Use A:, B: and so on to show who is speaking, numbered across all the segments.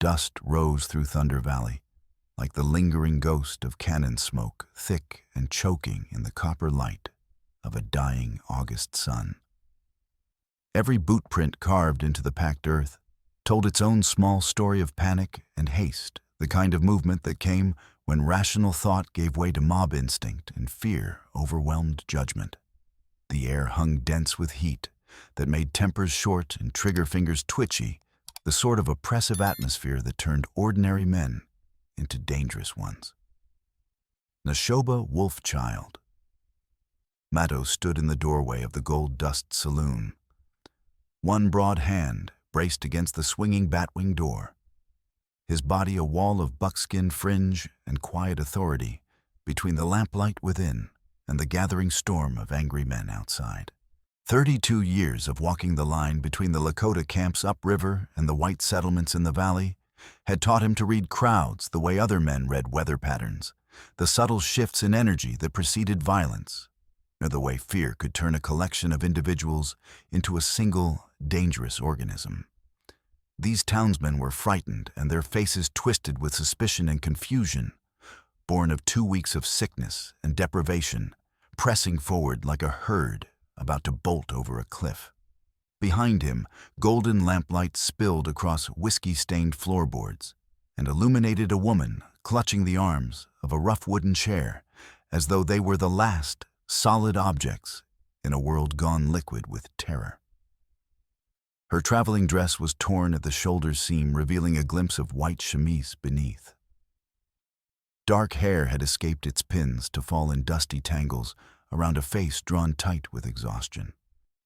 A: dust rose through Thunder Valley, like the lingering ghost of cannon smoke, thick and choking in the copper light of a dying August sun. Every boot print carved into the packed earth told its own small story of panic and haste, the kind of movement that came when rational thought gave way to mob instinct and fear overwhelmed judgment. The air hung dense with heat that made tempers short and trigger fingers twitchy, the sort of oppressive atmosphere that turned ordinary men into dangerous ones. Neshoba Wolfchild. Matto stood in the doorway of the Gold Dust Saloon. One broad hand braced against the swinging batwing door, his body a wall of buckskin fringe and quiet authority between the lamplight within and the gathering storm of angry men outside. 32 years of walking the line between the Lakota camps upriver and the white settlements in the valley had taught him to read crowds the way other men read weather patterns, the subtle shifts in energy that preceded violence, or the way fear could turn a collection of individuals into a single, dangerous organism. These townsmen were frightened and their faces twisted with suspicion and confusion, born of 2 weeks of sickness and deprivation, pressing forward like a herd about to bolt over a cliff. Behind him, golden lamplight spilled across whiskey-stained floorboards and illuminated a woman clutching the arms of a rough wooden chair as though they were the last solid objects in a world gone liquid with terror. Her traveling dress was torn at the shoulder seam, revealing a glimpse of white chemise beneath. Dark hair had escaped its pins to fall in dusty tangles around a face drawn tight with exhaustion.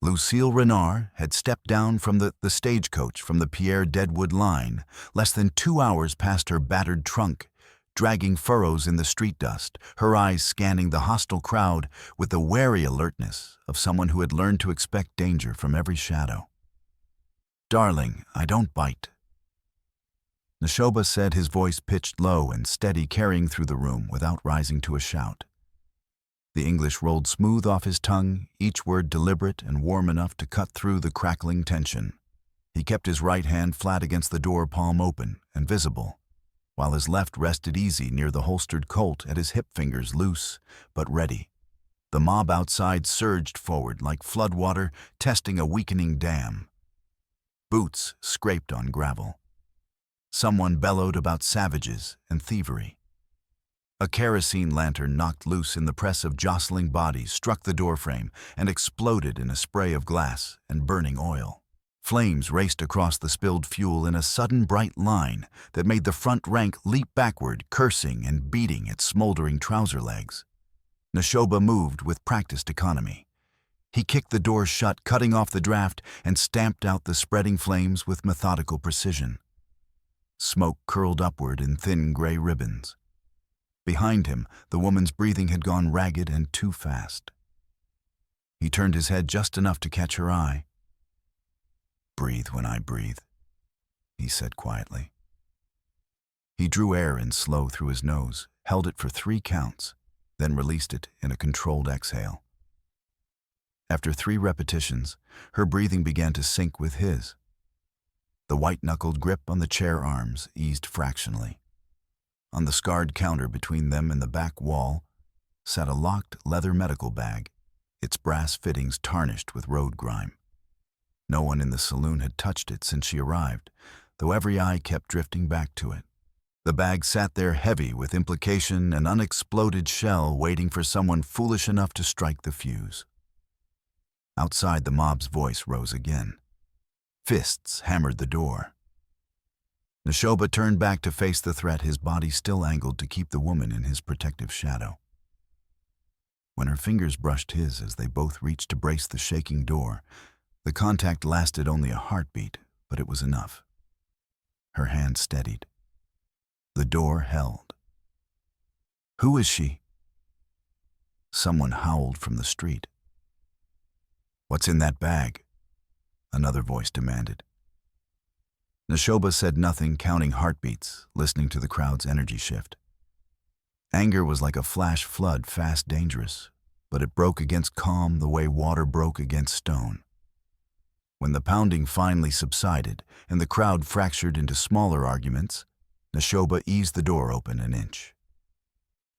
A: Lucille Renard had stepped down from the stagecoach from the Pierre Deadwood line less than 2 hours past her battered trunk, dragging furrows in the street dust, her eyes scanning the hostile crowd with the wary alertness of someone who had learned to expect danger from every shadow. "Darling, I don't bite." Neshoba said, his voice pitched low and steady, carrying through the room without rising to a shout. The English rolled smooth off his tongue, each word deliberate and warm enough to cut through the crackling tension. He kept his right hand flat against the door, palm open and visible, while his left rested easy near the holstered Colt at his hip fingers, loose but ready. The mob outside surged forward like floodwater testing a weakening dam. Boots scraped on gravel. Someone bellowed about savages and thievery. A kerosene lantern knocked loose in the press of jostling bodies struck the doorframe and exploded in a spray of glass and burning oil. Flames raced across the spilled fuel in a sudden bright line that made the front rank leap backward, cursing and beating its smoldering trouser legs. Neshoba moved with practiced economy. He kicked the door shut, cutting off the draft, and stamped out the spreading flames with methodical precision. Smoke curled upward in thin gray ribbons. Behind him, the woman's breathing had gone ragged and too fast. He turned his head just enough to catch her eye. "Breathe when I breathe," he said quietly. He drew air in slow through his nose, held it for 3 counts, then released it in a controlled exhale. After 3 repetitions, her breathing began to sync with his. The white-knuckled grip on the chair arms eased fractionally. On the scarred counter between them and the back wall sat a locked leather medical bag, its brass fittings tarnished with road grime. No one in the saloon had touched it since she arrived, though every eye kept drifting back to it. The bag sat there heavy with implication, an unexploded shell waiting for someone foolish enough to strike the fuse. Outside, the mob's voice rose again. Fists hammered the door. Neshoba turned back to face the threat, his body still angled to keep the woman in his protective shadow. When her fingers brushed his as they both reached to brace the shaking door, the contact lasted only a heartbeat, but it was enough. Her hand steadied. The door held. "Who is she?" Someone howled from the street. "What's in that bag?" another voice demanded. Neshoba said nothing, counting heartbeats, listening to the crowd's energy shift. Anger was like a flash flood, fast, dangerous, but it broke against calm the way water broke against stone. When the pounding finally subsided and the crowd fractured into smaller arguments, Neshoba eased the door open an inch.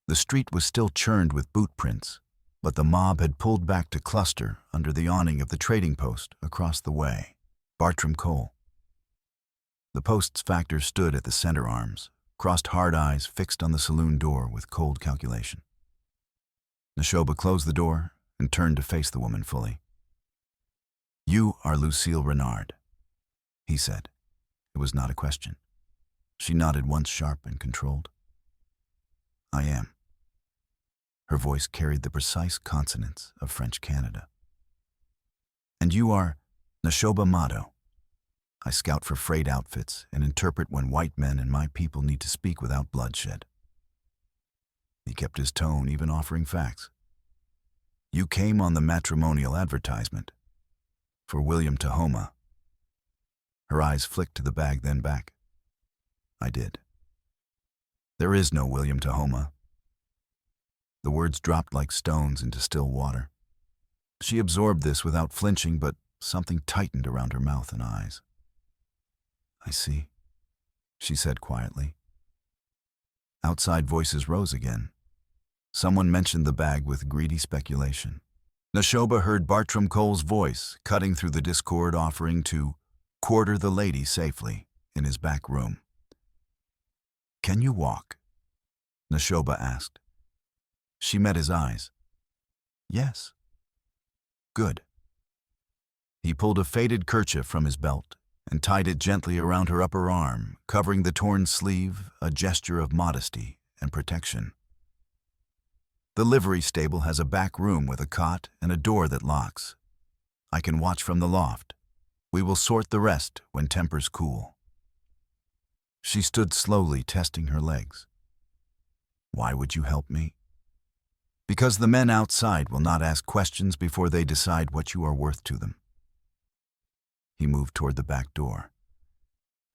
A: The street was still churned with boot prints, but the mob had pulled back to cluster under the awning of the trading post across the way. Bartram Cole. The post's factor stood at the center arms, crossed hard eyes fixed on the saloon door with cold calculation. Neshoba closed the door and turned to face the woman fully. "You are Lucille Renard," he said. It was not a question. She nodded once, sharp and controlled. "I am." Her voice carried the precise consonants of French Canada. "And you are Neshoba Mado. I scout for freight outfits and interpret when white men and my people need to speak without bloodshed." He kept his tone, even offering facts. "You came on the matrimonial advertisement for William Tahoma." Her eyes flicked to the bag, then back. "I did. There is no William Tahoma." The words dropped like stones into still water. She absorbed this without flinching, but something tightened around her mouth and eyes. "I see," she said quietly. Outside voices rose again. Someone mentioned the bag with greedy speculation. Neshoba heard Bartram Cole's voice cutting through the discord, offering to quarter the lady safely in his back room. "Can you walk?" Neshoba asked. She met his eyes. "Yes." "Good." He pulled a faded kerchief from his belt and tied it gently around her upper arm, covering the torn sleeve, a gesture of modesty and protection. "The livery stable has a back room with a cot and a door that locks. I can watch from the loft. We will sort the rest when tempers cool." She stood slowly, testing her legs. "Why would you help me?" "Because the men outside will not ask questions before they decide what you are worth to them." He moved toward the back door.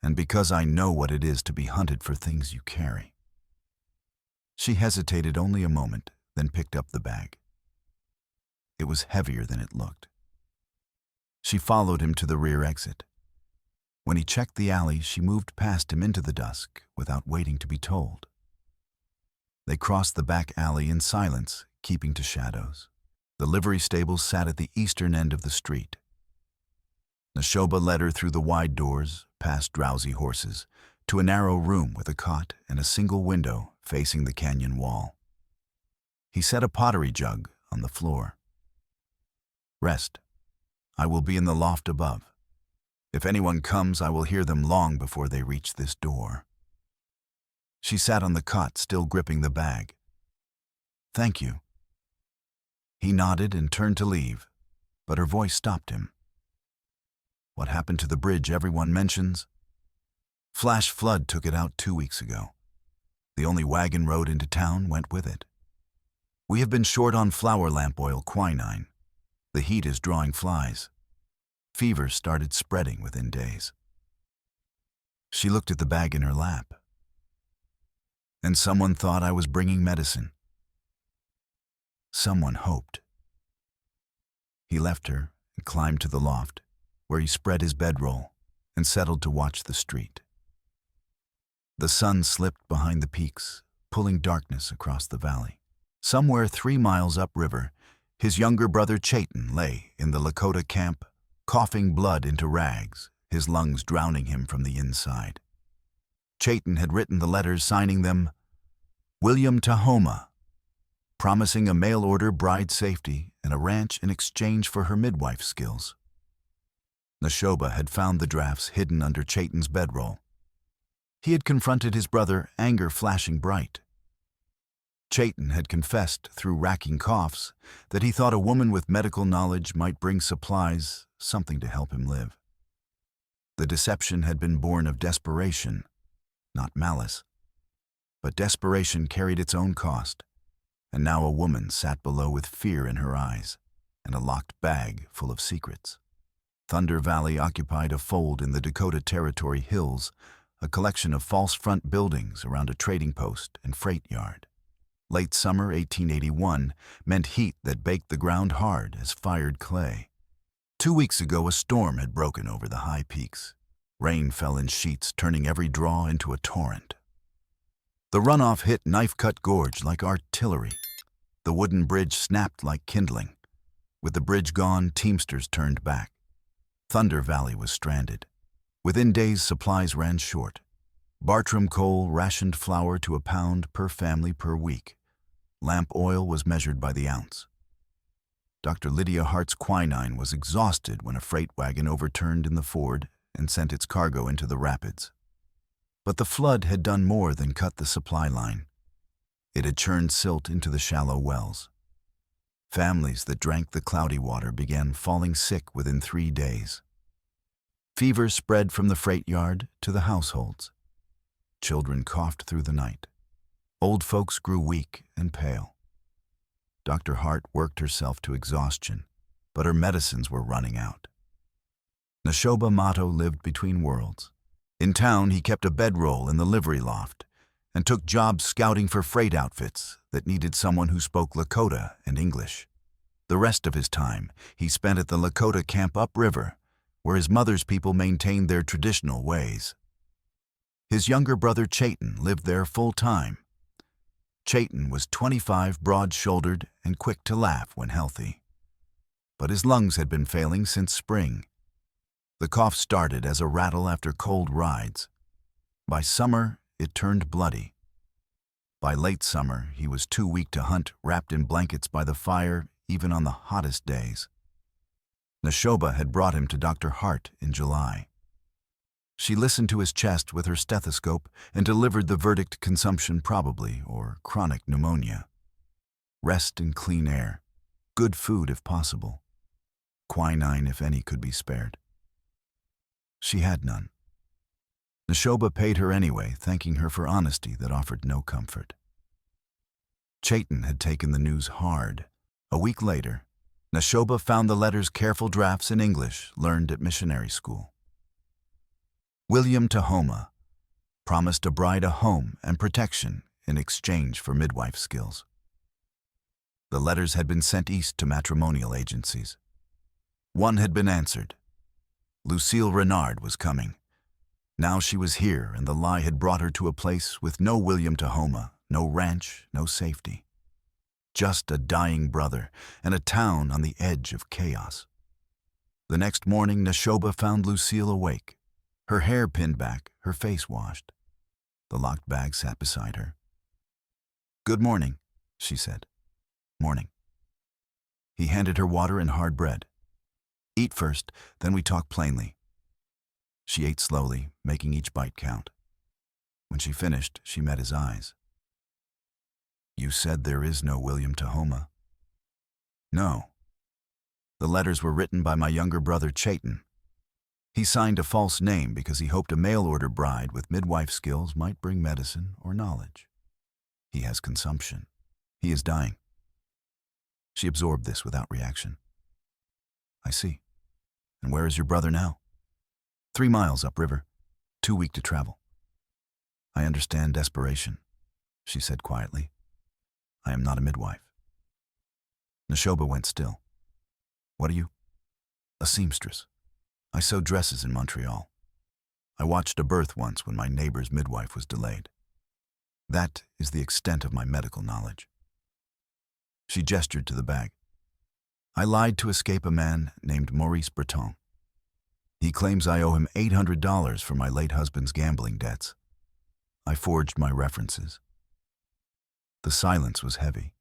A: "And because I know what it is to be hunted for things you carry." She hesitated only a moment, then picked up the bag. It was heavier than it looked. She followed him to the rear exit. When he checked the alley, she moved past him into the dusk without waiting to be told. They crossed the back alley in silence, keeping to shadows. The livery stables sat at the eastern end of the street. Neshoba led her through the wide doors, past drowsy horses, to a narrow room with a cot and a single window facing the canyon wall. He set a pottery jug on the floor. "Rest. I will be in the loft above. If anyone comes, I will hear them long before they reach this door." She sat on the cot, still gripping the bag. "Thank you." He nodded and turned to leave, but her voice stopped him. "What happened to the bridge everyone mentions?" "Flash flood took it out 2 weeks ago. The only wagon road into town went with it. We have been short on flower lamp oil quinine. The heat is drawing flies. Fever started spreading within days." She looked at the bag in her lap. "And someone thought I was bringing medicine." "Someone hoped." He left her and climbed to the loft, where he spread his bedroll and settled to watch the street. The sun slipped behind the peaks, pulling darkness across the valley. Somewhere 3 miles upriver, his younger brother Chayton lay in the Lakota camp, coughing blood into rags, his lungs drowning him from the inside. Chayton had written the letters, signing them William Tahoma, promising a mail-order bride safety and a ranch in exchange for her midwife skills. Neshoba had found the drafts hidden under Chayton's bedroll. He had confronted his brother, anger flashing bright. Chayton had confessed through racking coughs that he thought a woman with medical knowledge might bring supplies, something to help him live. The deception had been born of desperation, not malice. But desperation carried its own cost, and now a woman sat below with fear in her eyes and a locked bag full of secrets. Thunder Valley occupied a fold in the Dakota Territory hills, a collection of false front buildings around a trading post and freight yard. Late summer 1881 meant heat that baked the ground hard as fired clay. 2 weeks ago, a storm had broken over the high peaks. Rain fell in sheets, turning every draw into a torrent. The runoff hit Knife-Cut Gorge like artillery. The wooden bridge snapped like kindling. With the bridge gone, teamsters turned back. Thunder Valley was stranded. Within days, supplies ran short. Bartram coal rationed flour to £1 per family per week. Lamp oil was measured by the ounce. Dr. Lydia Hart's quinine was exhausted when a freight wagon overturned in the ford and sent its cargo into the rapids. But the flood had done more than cut the supply line. It had churned silt into the shallow wells. Families that drank the cloudy water began falling sick within 3 days. Fever spread from the freight yard to the households. Children coughed through the night. Old folks grew weak and pale. Dr. Hart worked herself to exhaustion, but her medicines were running out. Neshoba Mato lived between worlds. In town, he kept a bedroll in the livery loft and took jobs scouting for freight outfits that needed someone who spoke Lakota and English. The rest of his time, he spent at the Lakota camp upriver, where his mother's people maintained their traditional ways. His younger brother Chayton lived there full-time. Chayton was 25, broad-shouldered, and quick to laugh when healthy. But his lungs had been failing since spring. The cough started as a rattle after cold rides. By summer, it turned bloody. By late summer, he was too weak to hunt, wrapped in blankets by the fire, even on the hottest days. Neshoba had brought him to Dr. Hart in July. She listened to his chest with her stethoscope and delivered the verdict: consumption probably, or chronic pneumonia. Rest and clean air. Good food if possible. Quinine, if any, could be spared. She had none. Neshoba paid her anyway, thanking her for honesty that offered no comfort. Chayton had taken the news hard. A week later, Neshoba found the letter's careful drafts in English learned at missionary school. William Tahoma promised a bride a home and protection in exchange for midwife skills. The letters had been sent east to matrimonial agencies. One had been answered. Lucille Renard was coming. Now she was here, and the lie had brought her to a place with no William Tahoma, no ranch, no safety. Just a dying brother and a town on the edge of chaos. The next morning, Neshoba found Lucille awake, her hair pinned back, her face washed. The locked bag sat beside her. "Good morning," she said. "Morning." He handed her water and hard bread. "Eat first, then we talk plainly." She ate slowly, making each bite count. When she finished, she met his eyes. "You said there is no William Tahoma." "No. The letters were written by my younger brother Chayton. He signed a false name because he hoped a mail-order bride with midwife skills might bring medicine or knowledge. He has consumption. He is dying." She absorbed this without reaction. "I see. And where is your brother now?" 3 miles upriver, too weak to travel." "I understand desperation," she said quietly. "I am not a midwife." Neshoba went still. "What are you?" "A seamstress. I sew dresses in Montreal. I watched a birth once when my neighbor's midwife was delayed. That is the extent of my medical knowledge." She gestured to the bag. "I lied to escape a man named Maurice Breton. He claims I owe him $800 for my late husband's gambling debts. I forged my references." The silence was heavy.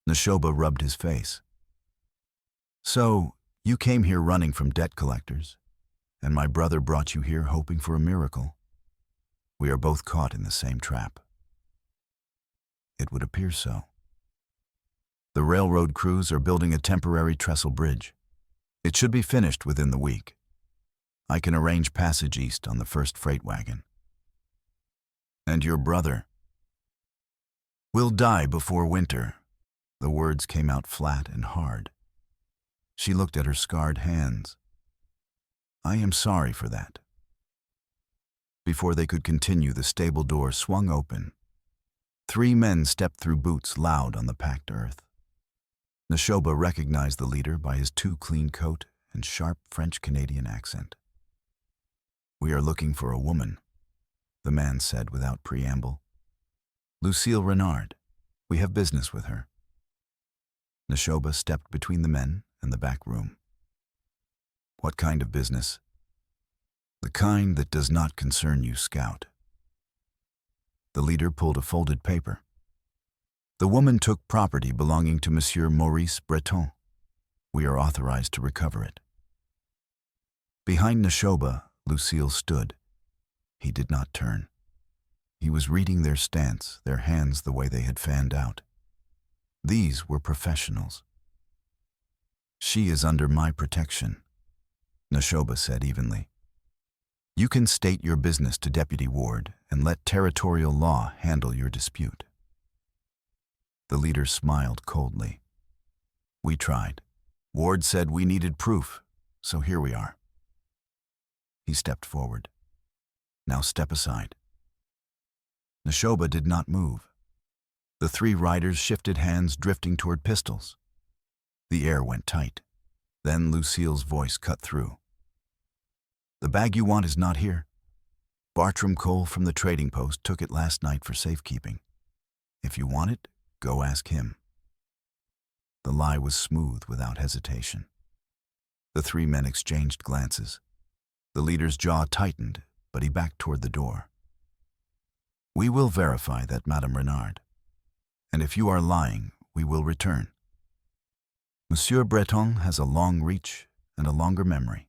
A: Neshoba rubbed his face. "So, you came here running from debt collectors, and my brother brought you here hoping for a miracle. We are both caught in the same trap." "It would appear so. The railroad crews are building a temporary trestle bridge. It should be finished within the week. I can arrange passage east on the first freight wagon." "And your brother?" "Will die before winter." The words came out flat and hard. She looked at her scarred hands. "I am sorry for that." Before they could continue, the stable door swung open. 3 men stepped through, boots loud on the packed earth. Neshoba recognized the leader by his too clean coat and sharp French-Canadian accent. "We are looking for a woman," the man said without preamble. "Lucille Renard. We have business with her." Neshoba stepped between the men and the back room. "What kind of business?" "The kind that does not concern you, Scout." The leader pulled a folded paper. "The woman took property belonging to Monsieur Maurice Breton. We are authorized to recover it." Behind Neshoba, Lucille stood. He did not turn. He was reading their stance, their hands the way they had fanned out. These were professionals. "She is under my protection," Neshoba said evenly. "You can state your business to Deputy Ward and let territorial law handle your dispute." The leader smiled coldly. "We tried. Ward said we needed proof, so here we are." He stepped forward. "Now step aside." Neshoba did not move. The three riders shifted hands, drifting toward pistols. The air went tight. Then Lucille's voice cut through. "The bag you want is not here. Bartram Cole from the trading post took it last night for safekeeping. If you want it, go ask him." The lie was smooth without hesitation. The three men exchanged glances. The leader's jaw tightened, but he backed toward the door. "We will verify that, Madame Renard. And if you are lying, we will return. Monsieur Breton has a long reach and a longer memory."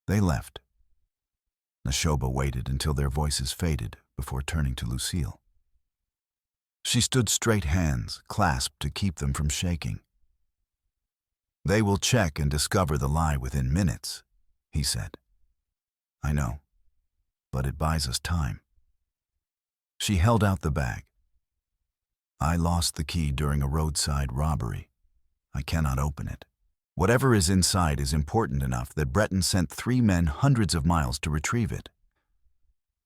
A: They left. Neshoba waited until their voices faded before turning to Lucille. She stood straight, hands clasped to keep them from shaking. "They will check and discover the lie within minutes," he said. "I know, but it buys us time." She held out the bag. "I lost the key during a roadside robbery. I cannot open it. Whatever is inside is important enough that Breton sent 3 men hundreds of miles to retrieve it."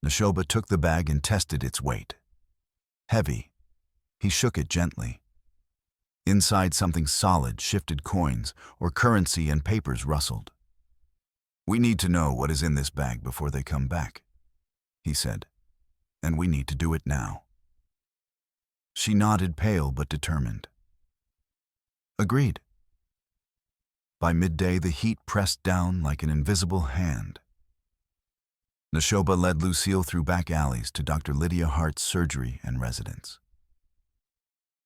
A: Neshoba took the bag and tested its weight. Heavy. He shook it gently. Inside, something solid shifted coins, or currency and papers rustled. "We need to know what is in this bag before they come back," he said. "And we need to do it now." She nodded, pale but determined. "Agreed." By midday, the heat pressed down like an invisible hand. Neshoba led Lucille through back alleys to Dr. Lydia Hart's surgery and residence.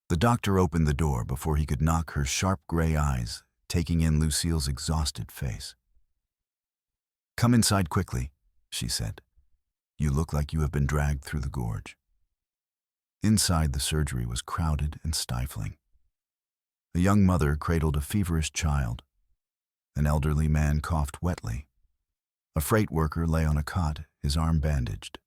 A: The doctor opened the door before he could knock, her sharp gray eyes taking in Lucille's exhausted face. "Come inside quickly," she said. "You look like you have been dragged through the gorge." Inside, the surgery was crowded and stifling. A young mother cradled a feverish child. An elderly man coughed wetly. A freight worker lay on a cot, his arm bandaged.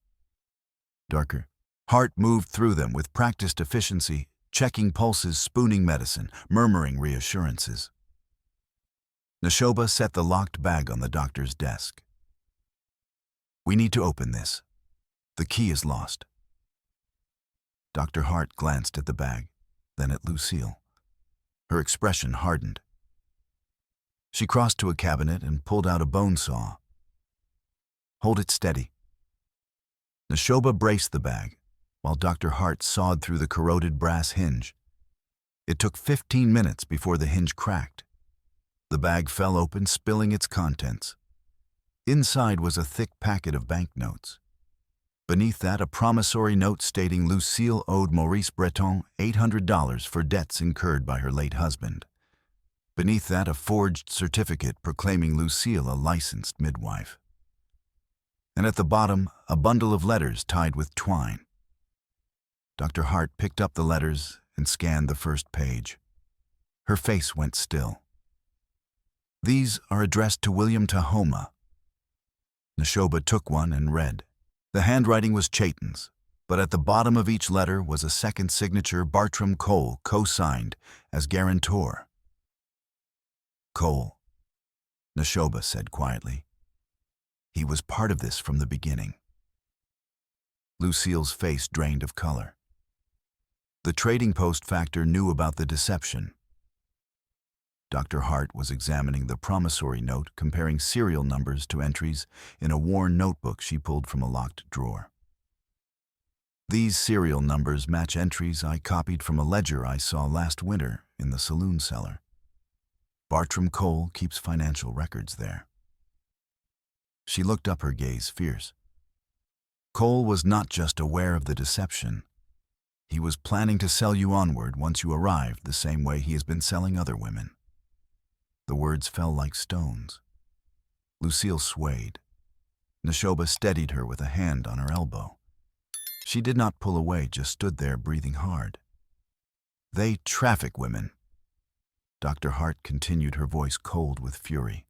A: Darker. Hart moved through them with practiced efficiency, checking pulses, spooning medicine, murmuring reassurances. Neshoba set the locked bag on the doctor's desk. "We need to open this. The key is lost." Dr. Hart glanced at the bag, then at Lucille. Her expression hardened. She crossed to a cabinet and pulled out a bone saw. "Hold it steady." Neshoba braced the bag, while Dr. Hart sawed through the corroded brass hinge. It took 15 minutes before the hinge cracked. The bag fell open, spilling its contents. Inside was a thick packet of banknotes. Beneath that, a promissory note stating Lucille owed Maurice Breton $800 for debts incurred by her late husband. Beneath that, a forged certificate proclaiming Lucille a licensed midwife. And at the bottom, a bundle of letters tied with twine. Dr. Hart picked up the letters and scanned the first page. Her face went still. "These are addressed to William Tahoma." Neshoba took one and read. The handwriting was Chayton's, but at the bottom of each letter was a second signature, Bartram Cole, co-signed as guarantor. "Cole," Neshoba said quietly. "He was part of this from the beginning." Lucille's face drained of color. The trading post factor knew about the deception. Dr. Hart was examining the promissory note, comparing serial numbers to entries in a worn notebook she pulled from a locked drawer. These serial numbers match entries I copied from a ledger I saw last winter in the saloon cellar. Bartram Cole keeps financial records there. She looked up, her gaze fierce. Cole was not just aware of the deception. He was planning to sell you onward once you arrived, the same way he has been selling other women. The words fell like stones. Lucille swayed. Neshoba steadied her with a hand on her elbow. She did not pull away, just stood there breathing hard. They traffic women. Dr. Hart continued, her voice cold with fury.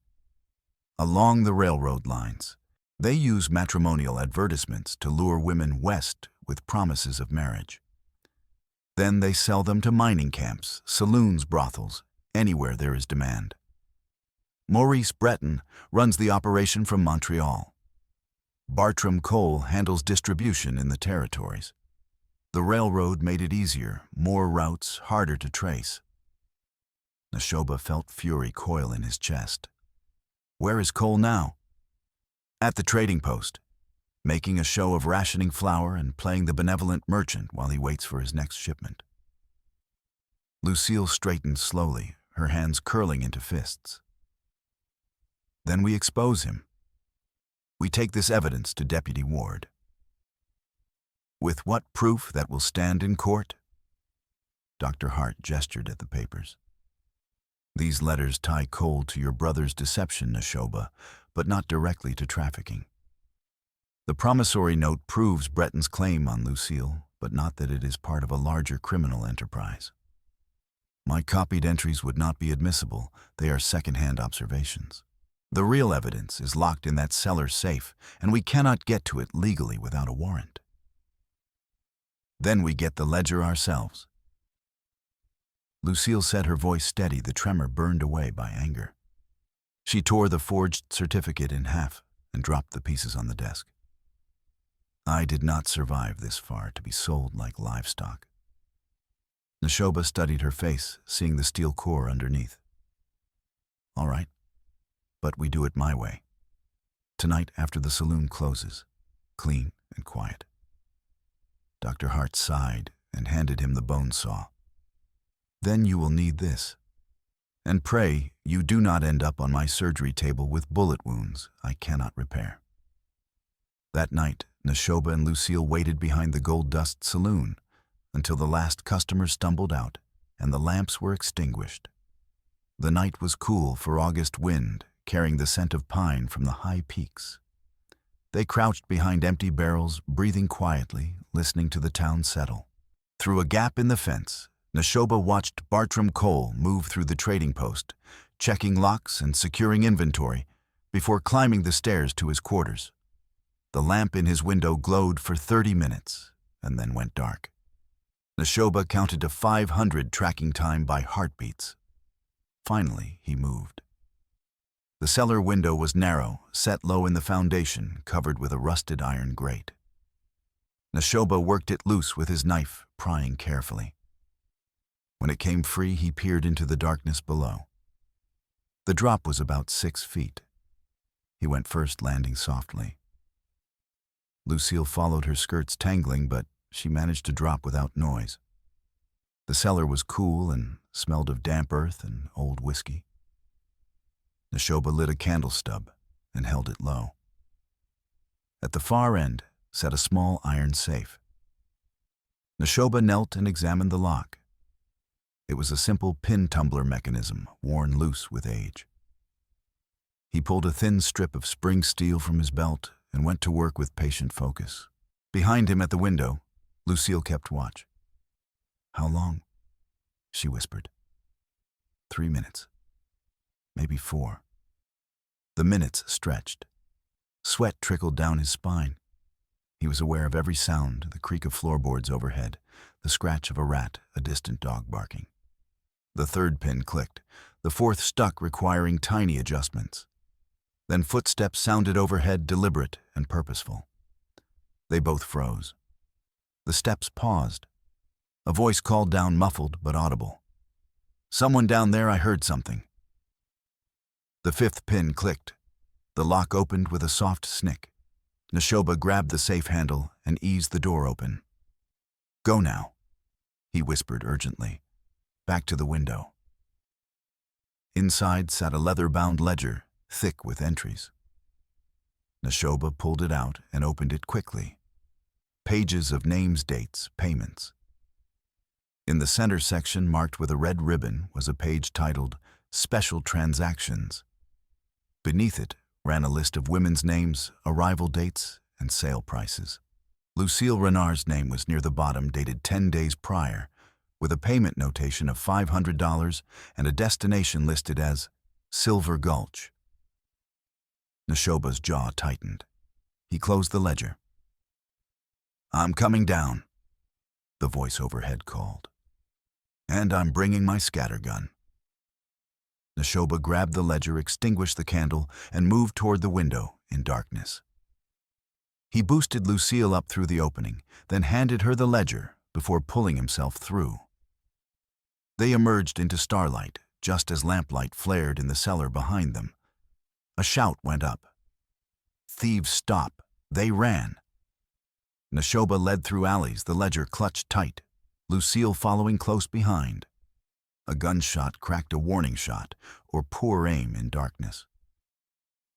A: Along the railroad lines, they use matrimonial advertisements to lure women west with promises of marriage. Then they sell them to mining camps, saloons, brothels, anywhere there is demand. Maurice Breton runs the operation from Montreal. Bartram Cole handles distribution in the territories. The railroad made it easier, more routes, harder to trace. Neshoba felt fury coil in his chest. Where is Cole now? At the trading post, making a show of rationing flour and playing the benevolent merchant while he waits for his next shipment. Lucille straightened slowly, her hands curling into fists. Then we expose him. We take this evidence to Deputy Ward. With what proof that will stand in court? Dr. Hart gestured at the papers. These letters tie Cole to your brother's deception, Neshoba, but not directly to trafficking. The promissory note proves Breton's claim on Lucille, but not that it is part of a larger criminal enterprise. My copied entries would not be admissible. They are second-hand observations. The real evidence is locked in that cellar safe, and we cannot get to it legally without a warrant. Then we get the ledger ourselves. Lucille said, her voice steady, the tremor burned away by anger. She tore the forged certificate in half and dropped the pieces on the desk. I did not survive this far to be sold like livestock. Neshoba studied her face, seeing the steel core underneath. All right, but we do it my way. Tonight after the saloon closes, clean and quiet. Dr. Hart sighed and handed him the bone saw. Then you will need this. And pray you do not end up on my surgery table with bullet wounds I cannot repair. That night, Neshoba and Lucille waited behind the Gold Dust Saloon until the last customer stumbled out and the lamps were extinguished. The night was cool for August wind, carrying the scent of pine from the high peaks. They crouched behind empty barrels, breathing quietly, listening to the town settle. Through a gap in the fence, Neshoba watched Bartram Cole move through the trading post, checking locks and securing inventory before climbing the stairs to his quarters. The lamp in his window glowed for 30 minutes and then went dark. Neshoba counted to 500, tracking time by heartbeats. Finally, he moved. The cellar window was narrow, set low in the foundation, covered with a rusted iron grate. Neshoba worked it loose with his knife, prying carefully. When it came free, he peered into the darkness below. The drop was about 6 feet. He went first, landing softly. Lucille followed, her skirts tangling, but she managed to drop without noise. The cellar was cool and smelled of damp earth and old whiskey. Neshoba lit a candle stub and held it low. At the far end sat a small iron safe. Neshoba knelt and examined the lock. It was a simple pin tumbler mechanism, worn loose with age. He pulled a thin strip of spring steel from his belt and went to work with patient focus. Behind him at the window, Lucille kept watch. How long? She whispered. 3 minutes. Maybe 4. The minutes stretched. Sweat trickled down his spine. He was aware of every sound, the creak of floorboards overhead, the scratch of a rat, a distant dog barking. The third pin clicked, the fourth stuck, requiring tiny adjustments. Then footsteps sounded overhead, deliberate and purposeful. They both froze. The steps paused. A voice called down, muffled but audible. Someone down there, I heard something. The fifth pin clicked. The lock opened with a soft snick. Neshoba grabbed the safe handle and eased the door open. "Go now," he whispered urgently. Back to the window. Inside sat a leather-bound ledger, thick with entries. Neshoba pulled it out and opened it quickly. Pages of names, dates, payments. In the center section, marked with a red ribbon, was a page titled Special Transactions. Beneath it ran a list of women's names, arrival dates, and sale prices. Lucille Renard's name was near the bottom, dated 10 days prior, with a payment notation of $500 and a destination listed as Silver Gulch. Neshoba's jaw tightened. He closed the ledger. "I'm coming down," the voice overhead called. "And I'm bringing my scattergun." Neshoba grabbed the ledger, extinguished the candle, and moved toward the window in darkness. He boosted Lucille up through the opening, then handed her the ledger before pulling himself through. They emerged into starlight, just as lamplight flared in the cellar behind them. A shout went up. "Thieves, stop!" They ran. Neshoba led through alleys, the ledger clutched tight, Lucille following close behind. A gunshot cracked a warning shot, or poor aim in darkness.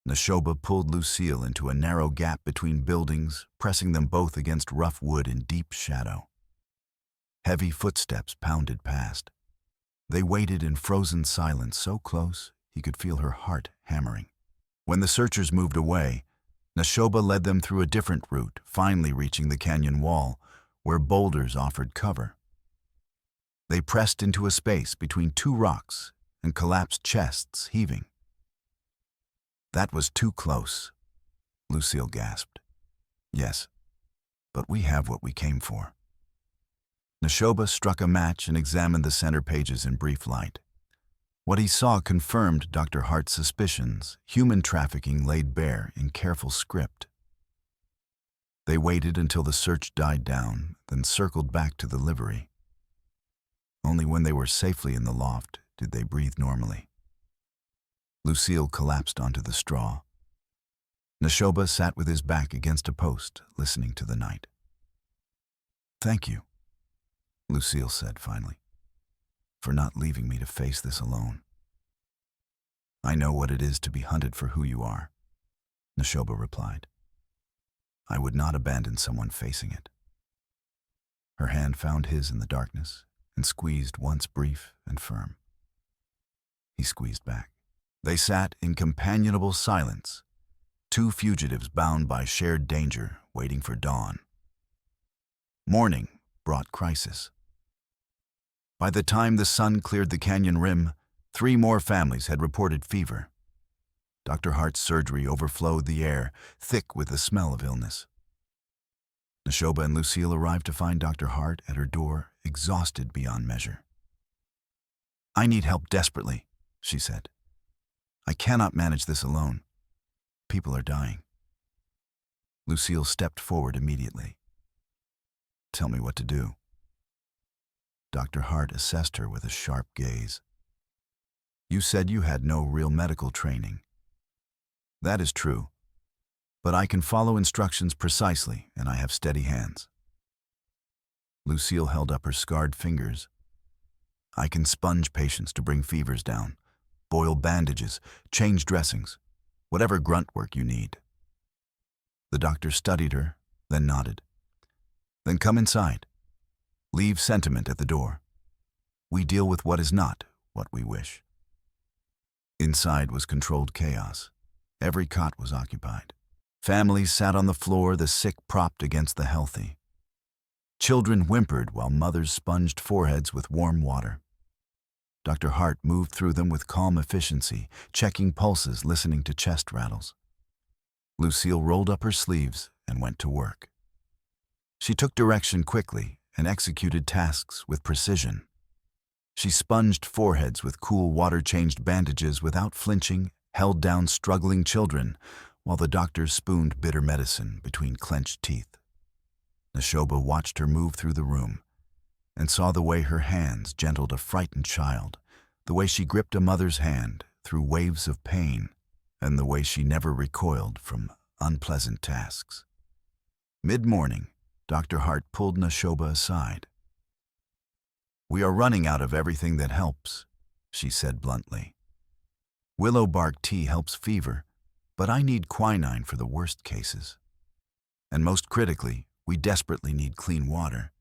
A: Neshoba pulled Lucille into a narrow gap between buildings, pressing them both against rough wood in deep shadow. Heavy footsteps pounded past. They waited in frozen silence, so close he could feel her heart hammering. When the searchers moved away, Neshoba led them through a different route, finally reaching the canyon wall, where boulders offered cover. They pressed into a space between two rocks and collapsed chests heaving. "That was too close," Lucille gasped. "Yes, but we have what we came for." Neshoba struck a match and examined the center pages in brief light. What he saw confirmed Dr. Hart's suspicions, human trafficking laid bare in careful script. They waited until the search died down, then circled back to the livery. Only when they were safely in the loft did they breathe normally. Lucille collapsed onto the straw. Neshoba sat with his back against a post, listening to the night. "Thank you," Lucille said finally, "for not leaving me to face this alone. I know what it is to be hunted for who you are," Neshoba replied. "I would not abandon someone facing it." Her hand found his in the darkness and squeezed once brief and firm. He squeezed back. They sat in companionable silence, two fugitives bound by shared danger, waiting for dawn. Morning brought crisis. By the time the sun cleared the canyon rim, 3 more families had reported fever. Dr. Hart's surgery overflowed the air, thick with the smell of illness. Neshoba and Lucille arrived to find Dr. Hart at her door, exhausted beyond measure. "I need help desperately," she said. "I cannot manage this alone. People are dying." Lucille stepped forward immediately. "Tell me what to do." Dr. Hart assessed her with a sharp gaze. "You said you had no real medical training." "That is true, but I can follow instructions precisely, and I have steady hands." Lucille held up her scarred fingers. "I can sponge patients to bring fevers down, boil bandages, change dressings, whatever grunt work you need." The doctor studied her, then nodded. "Then come inside. Leave sentiment at the door. We deal with what is not what we wish." Inside was controlled chaos. Every cot was occupied. Families sat on the floor, the sick propped against the healthy. Children whimpered while mothers sponged foreheads with warm water. Dr. Hart moved through them with calm efficiency, checking pulses, listening to chest rattles. Lucille rolled up her sleeves and went to work. She took direction quickly and executed tasks with precision. She sponged foreheads with cool water-changed bandages without flinching, held down struggling children, while the doctor spooned bitter medicine between clenched teeth. Neshoba watched her move through the room and saw the way her hands gentled a frightened child, the way she gripped a mother's hand, through waves of pain and the way she never recoiled from unpleasant tasks. Mid-morning, Dr. Hart pulled Nashoba aside. "We are running out of everything that helps," she said bluntly. "Willow bark tea helps fever, but I need quinine for the worst cases. And most critically, we desperately need clean water.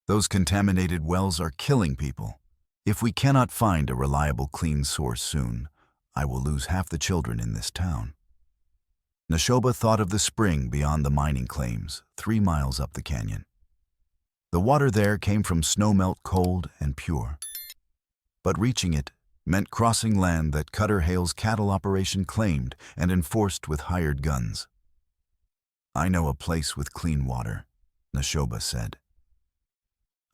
A: Those contaminated wells are killing people. If we cannot find a reliable clean source soon, I will lose half the children in this town." Nashoba thought of the spring beyond the mining claims, 3 miles up the canyon. The water there came from snowmelt, cold and pure. But reaching it meant crossing land that Cutter Hale's cattle operation claimed and enforced with hired guns. "I know a place with clean water," Nashoba said.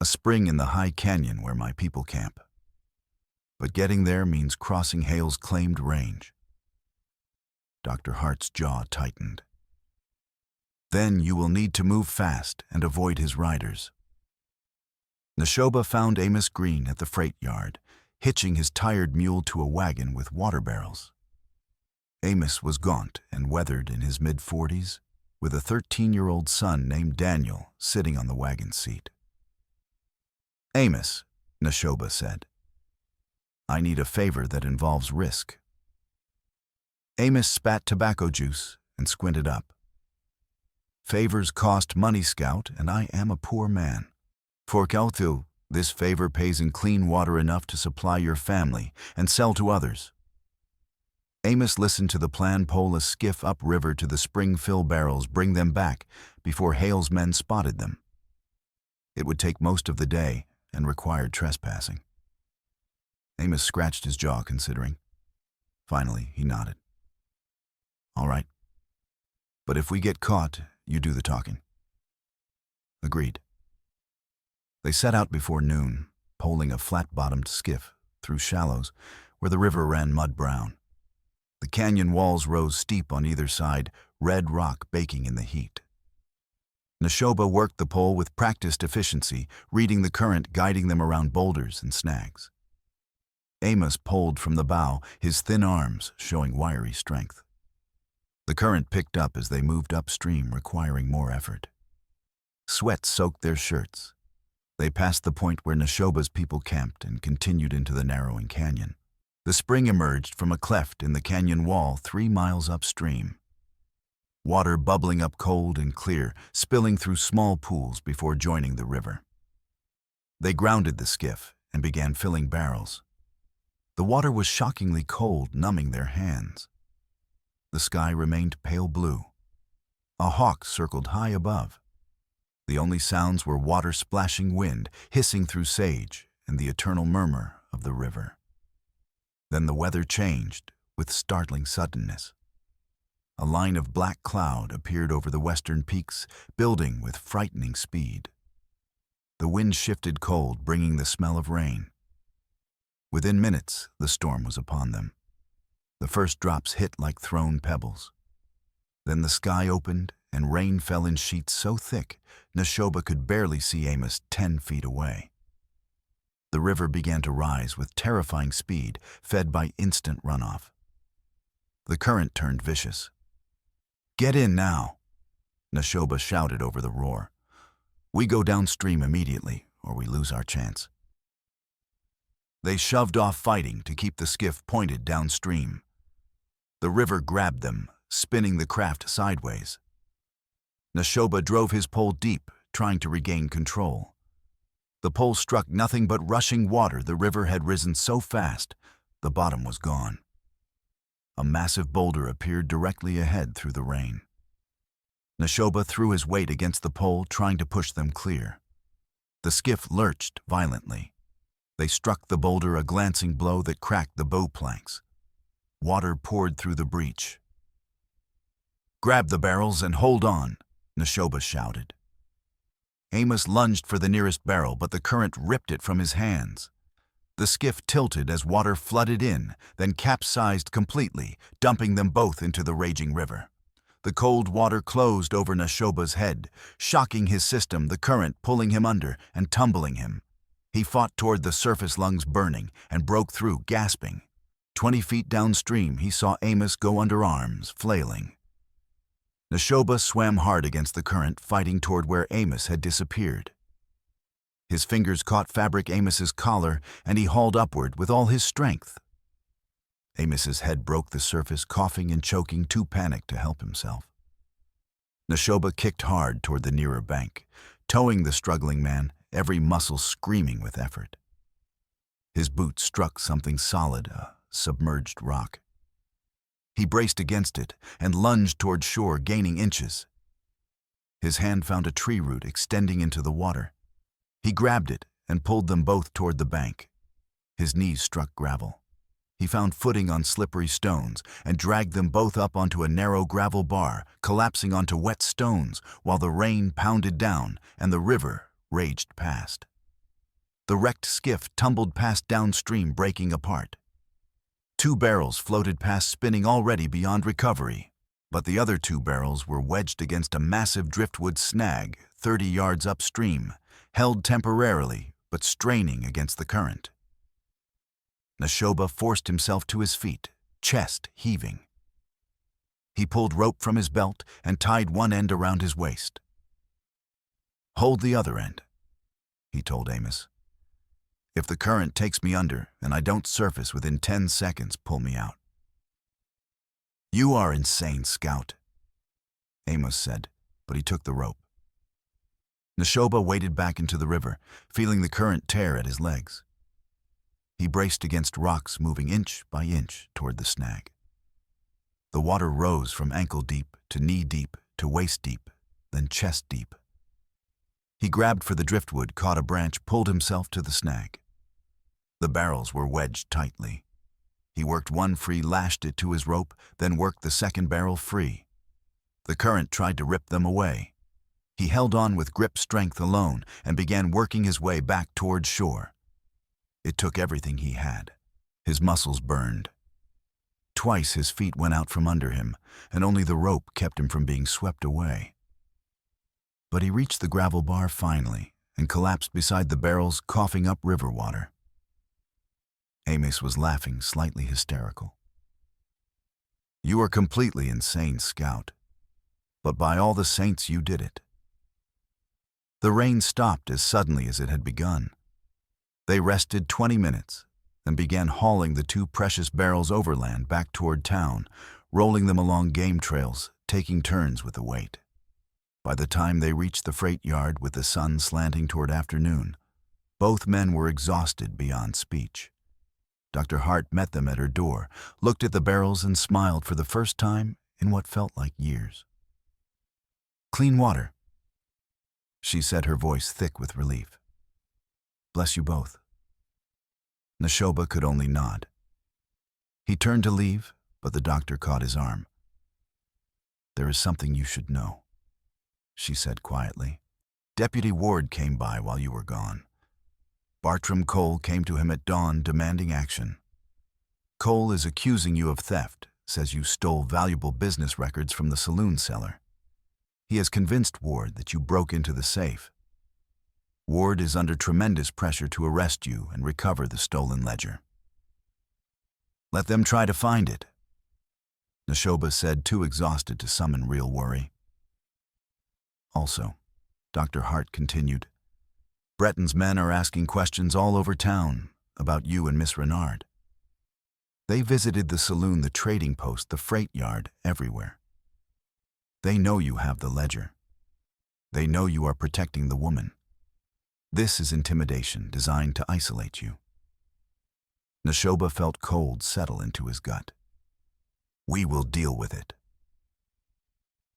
A: "A spring in the high canyon where my people camp. But getting there means crossing Hale's claimed range." Dr. Hart's jaw tightened. "Then you will need to move fast and avoid his riders." Nashoba found Amos Green at the freight yard, hitching his tired mule to a wagon with water barrels. Amos was gaunt and weathered in his mid-40s, with a 13-year-old son named Daniel sitting on the wagon seat. "Amos," Nashoba said, "I need a favor that involves risk." Amos spat tobacco juice and squinted up. "Favors cost money, Scout, and I am a poor man. For Kautu, this favor pays in clean water enough to supply your family and sell to others." Amos listened to the plan: pole a skiff upriver to the spring, fill barrels, bring them back before Hale's men spotted them. It would take most of the day and required trespassing. Amos scratched his jaw, considering. Finally, he nodded. "All right. But if we get caught, you do the talking." Agreed. They set out before noon, poling a flat-bottomed skiff through shallows where the river ran mud-brown. The canyon walls rose steep on either side, red rock baking in the heat. Nashoba worked the pole with practiced efficiency, reading the current, guiding them around boulders and snags. Amos poled from the bow, his thin arms showing wiry strength. The current picked up as they moved upstream, requiring more effort. Sweat soaked their shirts. They passed the point where Nashoba's people camped and continued into the narrowing canyon. The spring emerged from a cleft in the canyon wall 3 miles upstream. Water bubbling up cold and clear, spilling through small pools before joining the river. They grounded the skiff and began filling barrels. The water was shockingly cold, numbing their hands. The sky remained pale blue. A hawk circled high above. The only sounds were water splashing, wind hissing through sage, and the eternal murmur of the river. Then the weather changed with startling suddenness. A line of black cloud appeared over the western peaks, building with frightening speed. The wind shifted cold, bringing the smell of rain. Within minutes, the storm was upon them. The first drops hit like thrown pebbles. Then the sky opened and rain fell in sheets so thick, Nashoba could barely see Amos 10 feet away. The river began to rise with terrifying speed, fed by instant runoff. The current turned vicious. "Get in now," Nashoba shouted over the roar. "We go downstream immediately, or we lose our chance." They shoved off, fighting to keep the skiff pointed downstream. The river grabbed them, spinning the craft sideways. Nashoba drove his pole deep, trying to regain control. The pole struck nothing but rushing water. The river had risen so fast, the bottom was gone. A massive boulder appeared directly ahead through the rain. Nashoba threw his weight against the pole, trying to push them clear. The skiff lurched violently. They struck the boulder, a glancing blow that cracked the bow planks. Water poured through the breach. "Grab the barrels and hold on," Nashoba shouted. Amos lunged for the nearest barrel, but the current ripped it from his hands. The skiff tilted as water flooded in, then capsized completely, dumping them both into the raging river. The cold water closed over Nashoba's head, shocking his system, the current pulling him under and tumbling him. He fought toward the surface, lungs burning, and broke through, gasping. 20 feet downstream, he saw Amos go under arms, flailing. Neshoba swam hard against the current, fighting toward where Amos had disappeared. His fingers caught fabric Amos's collar, and he hauled upward with all his strength. Amos's head broke the surface, coughing and choking, too panicked to help himself. Neshoba kicked hard toward the nearer bank, towing the struggling man, every muscle screaming with effort. His boot struck something solid, a submerged rock. He braced against it and lunged toward shore, gaining inches. His hand found a tree root extending into the water. He grabbed it and pulled them both toward the bank. His knees struck gravel. He found footing on slippery stones and dragged them both up onto a narrow gravel bar, collapsing onto wet stones while the rain pounded down and the river raged past. The wrecked skiff tumbled past downstream, breaking apart. 2 barrels floated past, spinning already beyond recovery, but the other 2 barrels were wedged against a massive driftwood snag 30 yards upstream, held temporarily but straining against the current. Neshoba forced himself to his feet, chest heaving. He pulled rope from his belt and tied one end around his waist. "Hold the other end," he told Amos. "If the current takes me under and I don't surface within 10 seconds, pull me out." "You are insane, Scout," Amos said, but he took the rope. Neshoba waded back into the river, feeling the current tear at his legs. He braced against rocks, moving inch by inch toward the snag. The water rose from ankle deep to knee deep to waist deep, then chest deep. He grabbed for the driftwood, caught a branch, pulled himself to the snag. The barrels were wedged tightly. He worked one free, lashed it to his rope, then worked the second barrel free. The current tried to rip them away. He held on with grip strength alone and began working his way back toward shore. It took everything he had. His muscles burned. Twice his feet went out from under him, and only the rope kept him from being swept away. But he reached the gravel bar finally and collapsed beside the barrels, coughing up river water. Amos was laughing, slightly hysterical. "You are completely insane, Scout, but by all the saints you did it." The rain stopped as suddenly as it had begun. They rested 20 minutes and began hauling the 2 precious barrels overland back toward town, rolling them along game trails, taking turns with the weight. By the time they reached the freight yard with the sun slanting toward afternoon, both men were exhausted beyond speech. Dr. Hart met them at her door, looked at the barrels and smiled for the first time in what felt like years. "Clean water," she said, her voice thick with relief. "Bless you both." Neshoba could only nod. He turned to leave, but the doctor caught his arm. "There is something you should know," she said quietly. "Deputy Ward came by while you were gone. Bartram Cole came to him at dawn demanding action. Cole is accusing you of theft, says you stole valuable business records from the saloon cellar. He has convinced Ward that you broke into the safe. Ward is under tremendous pressure to arrest you and recover the stolen ledger." "Let them try to find it," Neshoba said, too exhausted to summon real worry. "Also," Dr. Hart continued, "Breton's men are asking questions all over town about you and Miss Renard. They visited the saloon, the trading post, the freight yard, everywhere. They know you have the ledger. They know you are protecting the woman. This is intimidation designed to isolate you." Neshoba felt cold settle into his gut. "We will deal with it."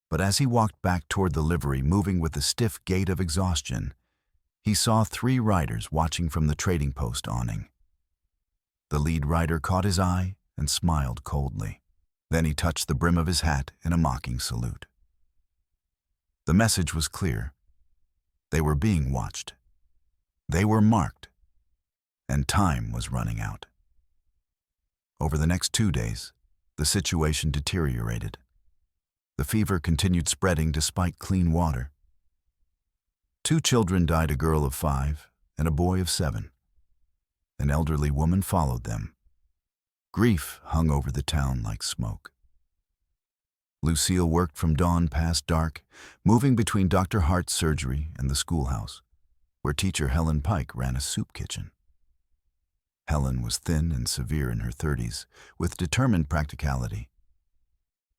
A: But as he walked back toward the livery, moving with the stiff gait of exhaustion, he saw 3 riders watching from the trading post awning. The lead rider caught his eye and smiled coldly. Then he touched the brim of his hat in a mocking salute. The message was clear. They were being watched. They were marked, and time was running out. Over the next 2 days, the situation deteriorated. The fever continued spreading despite clean water. 2 children died, a girl of 5 and a boy of 7. An elderly woman followed them. Grief hung over the town like smoke. Lucille worked from dawn past dark, moving between Dr. Hart's surgery and the schoolhouse, where teacher Helen Pike ran a soup kitchen. Helen was thin and severe in her 30s, with determined practicality.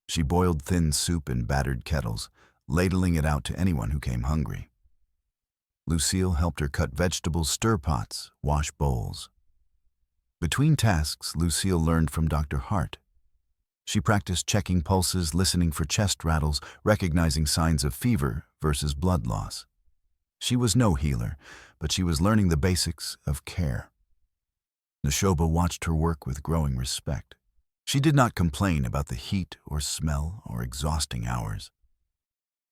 A: She boiled thin soup in battered kettles, ladling it out to anyone who came hungry. Lucille helped her cut vegetables, stir pots, wash bowls. Between tasks, Lucille learned from Dr. Hart. She practiced checking pulses, listening for chest rattles, recognizing signs of fever versus blood loss. She was no healer, but she was learning the basics of care. Neshoba watched her work with growing respect. She did not complain about the heat or smell or exhausting hours.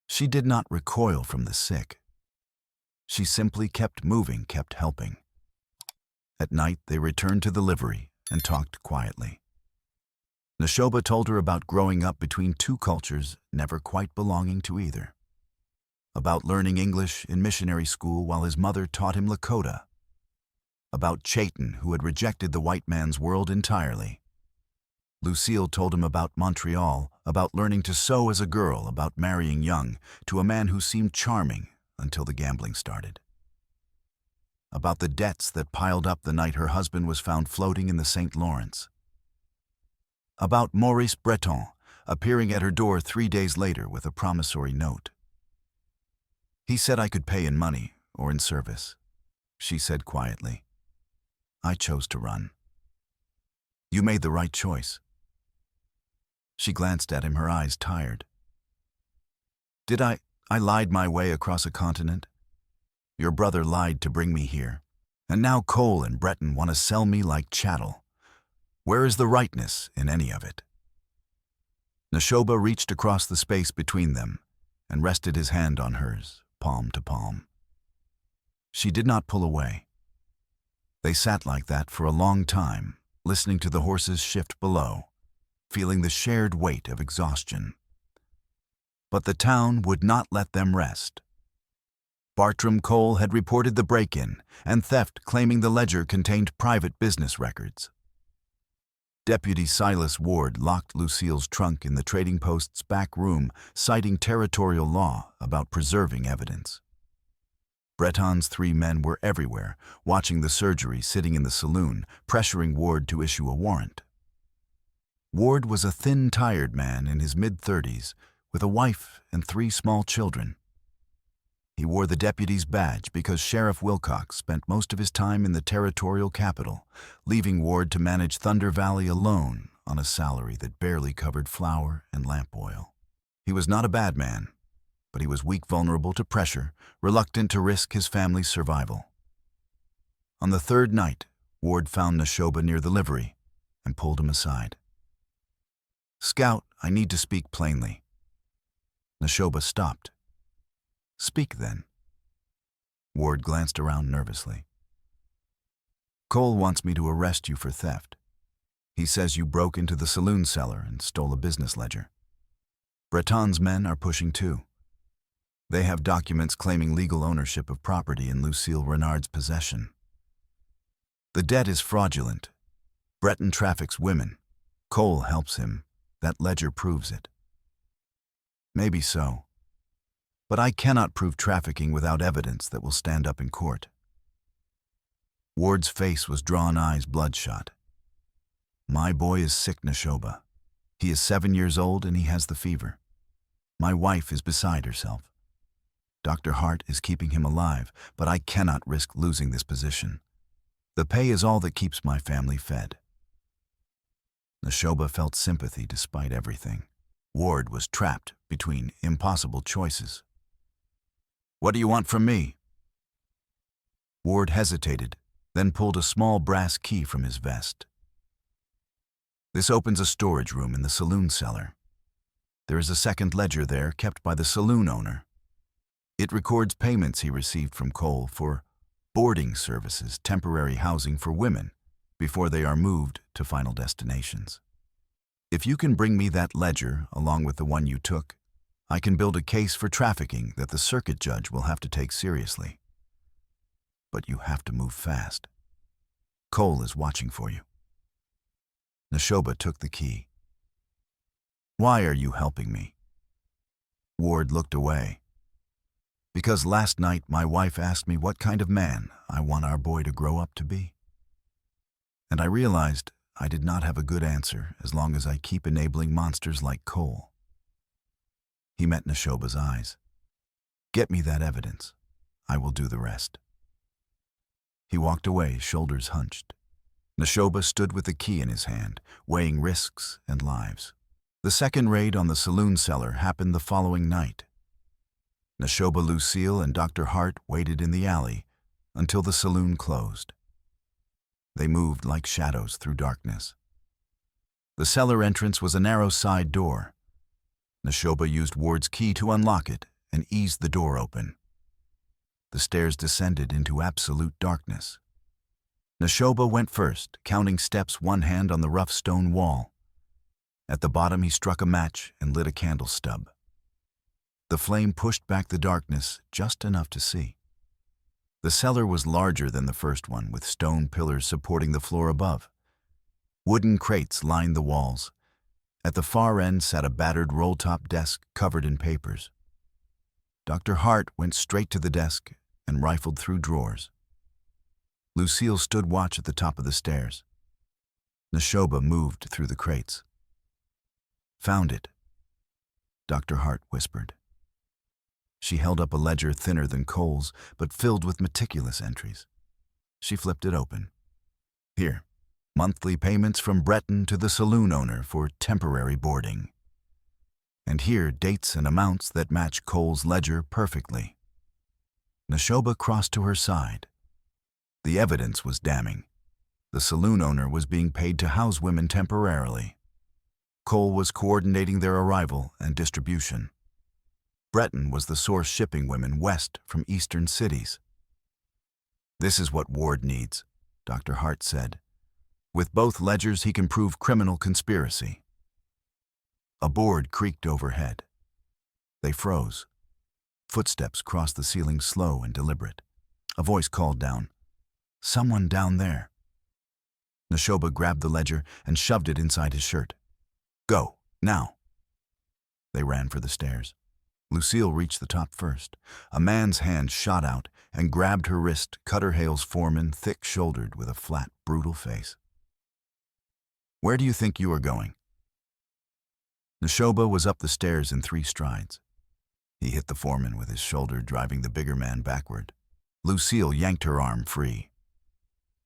A: She did not recoil from the sick. She simply kept moving, kept helping. At night, they returned to the livery and talked quietly. Neshoba told her about growing up between two cultures, never quite belonging to either. About learning English in missionary school while his mother taught him Lakota. About Chayton, who had rejected the white man's world entirely. Lucille told him about Montreal, about learning to sew as a girl, about marrying young to a man who seemed charming until the gambling started. About the debts that piled up the night her husband was found floating in the St. Lawrence. About Maurice Breton appearing at her door 3 days later with a promissory note. He said I could pay in money or in service. She said quietly, I chose to run. You made the right choice. She glanced at him, her eyes tired. Did I lied my way across a continent? Your brother lied to bring me here. And now Cole and Breton want to sell me like chattel. Where is the rightness in any of it? Neshoba reached across the space between them and rested his hand on hers, palm to palm. She did not pull away. They sat like that for a long time, listening to the horses shift below, feeling the shared weight of exhaustion. But the town would not let them rest. Bartram Cole had reported the break-in and theft, claiming the ledger contained private business records. Deputy Silas Ward locked Lucille's trunk in the trading post's back room, citing territorial law about preserving evidence. Breton's 3 men were everywhere, watching the surgery, sitting in the saloon, pressuring Ward to issue a warrant. Ward was a thin, tired man in his mid-30s, with a wife and 3 small children. He wore the deputy's badge because Sheriff Wilcox spent most of his time in the territorial capital, leaving Ward to manage Thunder Valley alone on a salary that barely covered flour and lamp oil. He was not a bad man, but he was weak, vulnerable to pressure, reluctant to risk his family's survival. On the 3rd night, Ward found Neshoba near the livery and pulled him aside. Scout, I need to speak plainly. Neshoba stopped. Speak then. Ward glanced around nervously. Cole wants me to arrest you for theft. He says you broke into the saloon cellar and stole a business ledger. Breton's men are pushing too. They have documents claiming legal ownership of property in Lucille Renard's possession. The debt is fraudulent. Breton traffics women. Cole helps him. That ledger proves it. Maybe so. But I cannot prove trafficking without evidence that will stand up in court. Ward's face was drawn, eyes bloodshot. My boy is sick, Neshoba. He is 7 years old and he has the fever. My wife is beside herself. Dr. Hart is keeping him alive, but I cannot risk losing this position. The pay is all that keeps my family fed. Neshoba felt sympathy despite everything. Ward was trapped between impossible choices. What do you want from me? Ward hesitated, then pulled a small brass key from his vest. This opens a storage room in the saloon cellar. There is a second ledger there kept by the saloon owner. It records payments he received from Cole for boarding services, temporary housing for women, before they are moved to final destinations. If you can bring me that ledger along with the one you took, I can build a case for trafficking that the circuit judge will have to take seriously. But you have to move fast. Cole is watching for you. Neshoba took the key. "Why are you helping me?" Ward looked away. "Because last night my wife asked me what kind of man I want our boy to grow up to be. And I realized I did not have a good answer as long as I keep enabling monsters like Cole." He met Neshoba's eyes. "Get me that evidence. I will do the rest." He walked away, shoulders hunched. Neshoba stood with the key in his hand, weighing risks and lives. The second raid on the saloon cellar happened the following night. Neshoba, Lucille, and Dr. Hart waited in the alley until the saloon closed. They moved like shadows through darkness. The cellar entrance was a narrow side door. Neshoba used Ward's key to unlock it and eased the door open. The stairs descended into absolute darkness. Neshoba went first, counting steps, one hand on the rough stone wall. At the bottom he struck a match and lit a candle stub. The flame pushed back the darkness just enough to see. The cellar was larger than the first one, with stone pillars supporting the floor above. Wooden crates lined the walls. At the far end sat a battered roll-top desk covered in papers. Dr. Hart went straight to the desk and rifled through drawers. Lucille stood watch at the top of the stairs. Neshoba moved through the crates. "Found it," Dr. Hart whispered. She held up a ledger thinner than Cole's, but filled with meticulous entries. She flipped it open. "Here, monthly payments from Breton to the saloon owner for temporary boarding. And here, dates and amounts that match Cole's ledger perfectly." Neshoba crossed to her side. The evidence was damning. The saloon owner was being paid to house women temporarily. Cole was coordinating their arrival and distribution. Breton was the source shipping women west from eastern cities. "This is what Ward needs," Dr. Hart said. "With both ledgers, he can prove criminal conspiracy." A board creaked overhead. They froze. Footsteps crossed the ceiling, slow and deliberate. A voice called down, "Someone down there." Neshoba grabbed the ledger and shoved it inside his shirt. "Go, now." They ran for the stairs. Lucille reached the top first. A man's hand shot out and grabbed her wrist, Cutter Hale's foreman, thick-shouldered with a flat, brutal face. "Where do you think you are going?" Neshoba was up the stairs in 3 strides. He hit the foreman with his shoulder, driving the bigger man backward. Lucille yanked her arm free.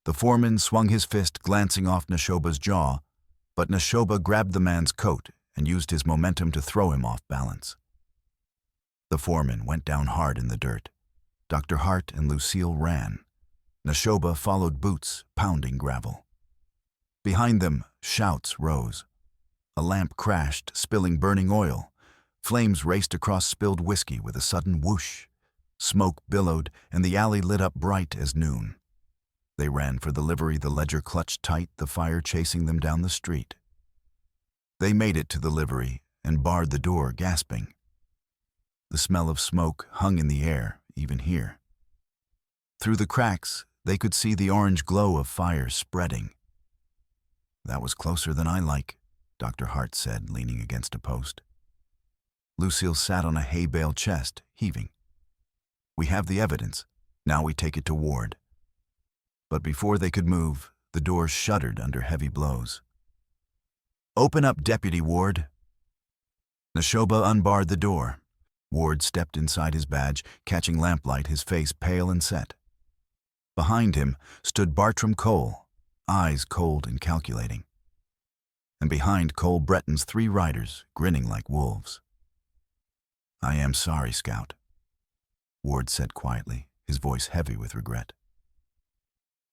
A: The foreman swung his fist, glancing off Neshoba's jaw, but Neshoba grabbed the man's coat and used his momentum to throw him off balance. The foreman went down hard in the dirt. Dr. Hart and Lucille ran. Neshoba followed, boots pounding gravel. Behind them, shouts rose. A lamp crashed, spilling burning oil. Flames raced across spilled whiskey with a sudden whoosh. Smoke billowed, and the alley lit up bright as noon. They ran for the livery, the ledger clutched tight, the fire chasing them down the street. They made it to the livery and barred the door, gasping. The smell of smoke hung in the air, even here. Through the cracks, they could see the orange glow of fire spreading. "That was closer than I like," Dr. Hart said, leaning against a post. Lucille sat on a hay bale chest, heaving. "We have the evidence. Now we take it to Ward." But before they could move, the door shuddered under heavy blows. "Open up, Deputy Ward." Neshoba unbarred the door. Ward stepped inside his badge, catching lamplight, his face pale and set. Behind him stood Bartram Cole, eyes cold and calculating. And behind Cole, Breton's 3 riders, grinning like wolves. "I am sorry, Scout," Ward said quietly, his voice heavy with regret.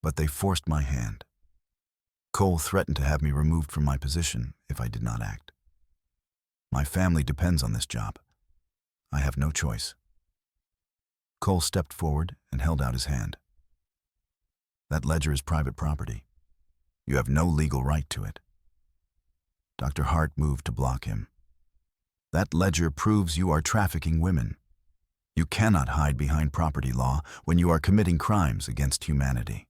A: "But they forced my hand. Cole threatened to have me removed from my position if I did not act. My family depends on this job. I have no choice." Cole stepped forward and held out his hand. "That ledger is private property. You have no legal right to it." Dr. Hart moved to block him. "That ledger proves you are trafficking women. You cannot hide behind property law when you are committing crimes against humanity."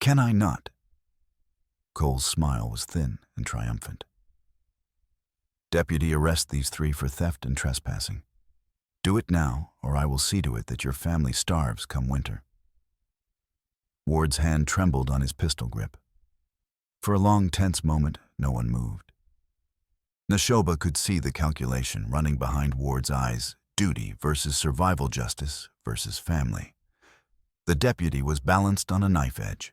A: "Can I not?" Cole's smile was thin and triumphant. "Deputy, arrest these three for theft and trespassing. Do it now, or I will see to it that your family starves come winter." Ward's hand trembled on his pistol grip. For a long, tense moment, no one moved. Neshoba could see the calculation running behind Ward's eyes: duty versus survival, justice versus family. The deputy was balanced on a knife edge.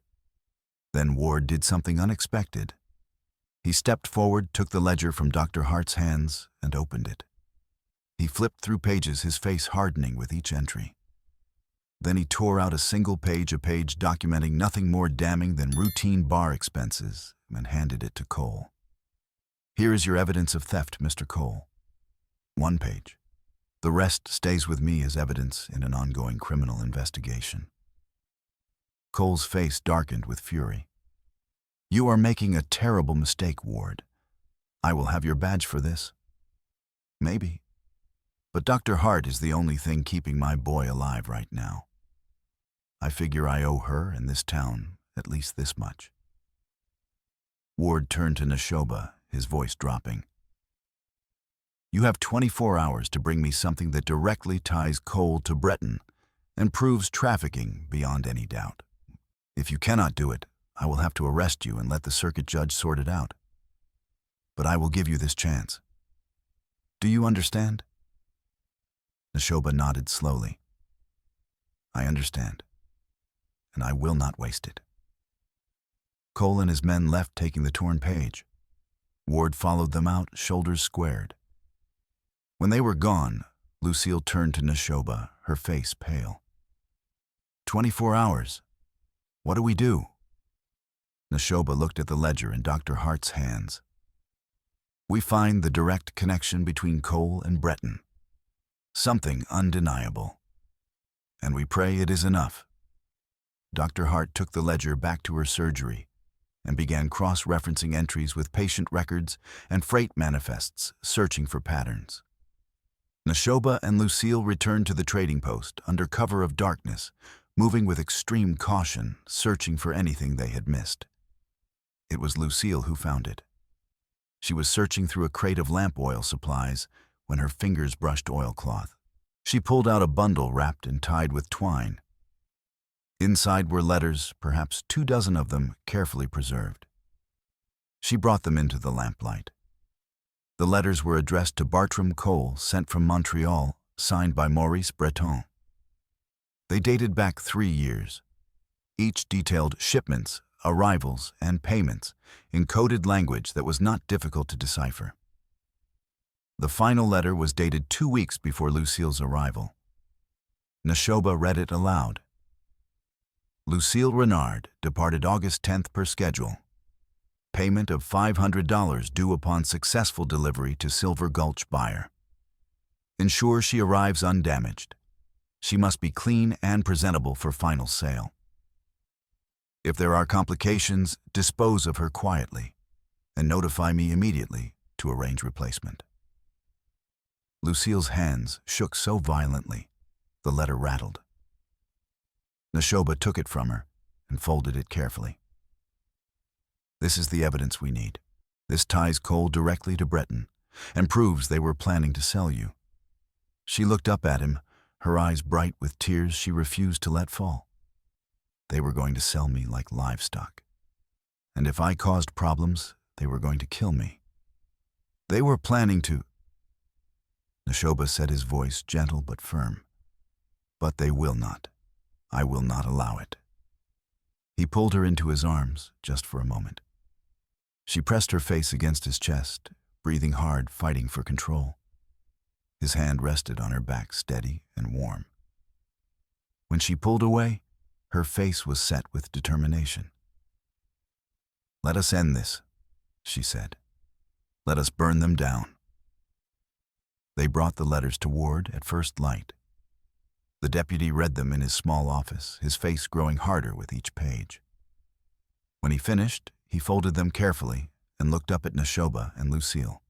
A: Then Ward did something unexpected. He stepped forward, took the ledger from Dr. Hart's hands, and opened it. He flipped through pages, his face hardening with each entry. Then he tore out a single page, a page documenting nothing more damning than routine bar expenses, and handed it to Cole. "Here is your evidence of theft, Mr. Cole. 1 page. The rest stays with me as evidence in an ongoing criminal investigation." Cole's face darkened with fury. "You are making a terrible mistake, Ward. I will have your badge for this." "Maybe. But Dr. Hart is the only thing keeping my boy alive right now. I figure I owe her and this town at least this much." Ward turned to Neshoba, his voice dropping. "You have 24 hours to bring me something that directly ties Cole to Breton and proves trafficking beyond any doubt. If you cannot do it, I will have to arrest you and let the circuit judge sort it out. But I will give you this chance. Do you understand?" Neshoba nodded slowly. "I understand, and I will not waste it." Cole and his men left, taking the torn page. Ward followed them out, shoulders squared. When they were gone, Lucille turned to Neshoba, her face pale. 24 hours. What do we do?" Neshoba looked at the ledger in Dr. Hart's hands. "We find the direct connection between Cole and Breton. Something undeniable. And we pray it is enough." Dr. Hart took the ledger back to her surgery and began cross-referencing entries with patient records and freight manifests, searching for patterns. Neshoba and Lucille returned to the trading post under cover of darkness, moving with extreme caution, searching for anything they had missed. It was Lucille who found it. She was searching through a crate of lamp oil supplies when her fingers brushed oilcloth. She pulled out a bundle wrapped and tied with twine. Inside were letters, perhaps 24 of them, carefully preserved. She brought them into the lamplight. The letters were addressed to Bartram Cole, sent from Montreal, signed by Maurice Breton. They dated back 3 years. Each detailed shipments, arrivals, and payments in coded language that was not difficult to decipher. The final letter was dated 2 weeks before Lucille's arrival. Neshoba read it aloud. "Lucille Renard departed August 10th per schedule. Payment of $500 due upon successful delivery to Silver Gulch buyer. Ensure she arrives undamaged. She must be clean and presentable for final sale. If there are complications, dispose of her quietly and notify me immediately to arrange replacement." Lucille's hands shook so violently, the letter rattled. Neshoba took it from her and folded it carefully. "This is the evidence we need. This ties Cole directly to Breton and proves they were planning to sell you." She looked up at him, her eyes bright with tears she refused to let fall. "They were going to sell me like livestock. And if I caused problems, they were going to kill me. They were planning to—" Neshoba said, his voice gentle but firm. "But they will not. I will not allow it." He pulled her into his arms, just for a moment. She pressed her face against his chest, breathing hard, fighting for control. His hand rested on her back, steady and warm. When she pulled away, her face was set with determination. "Let us end this," she said. "Let us burn them down." They brought the letters to Ward at first light. The deputy read them in his small office, his face growing harder with each page. When he finished, he folded them carefully and looked up at Neshoba and Lucille.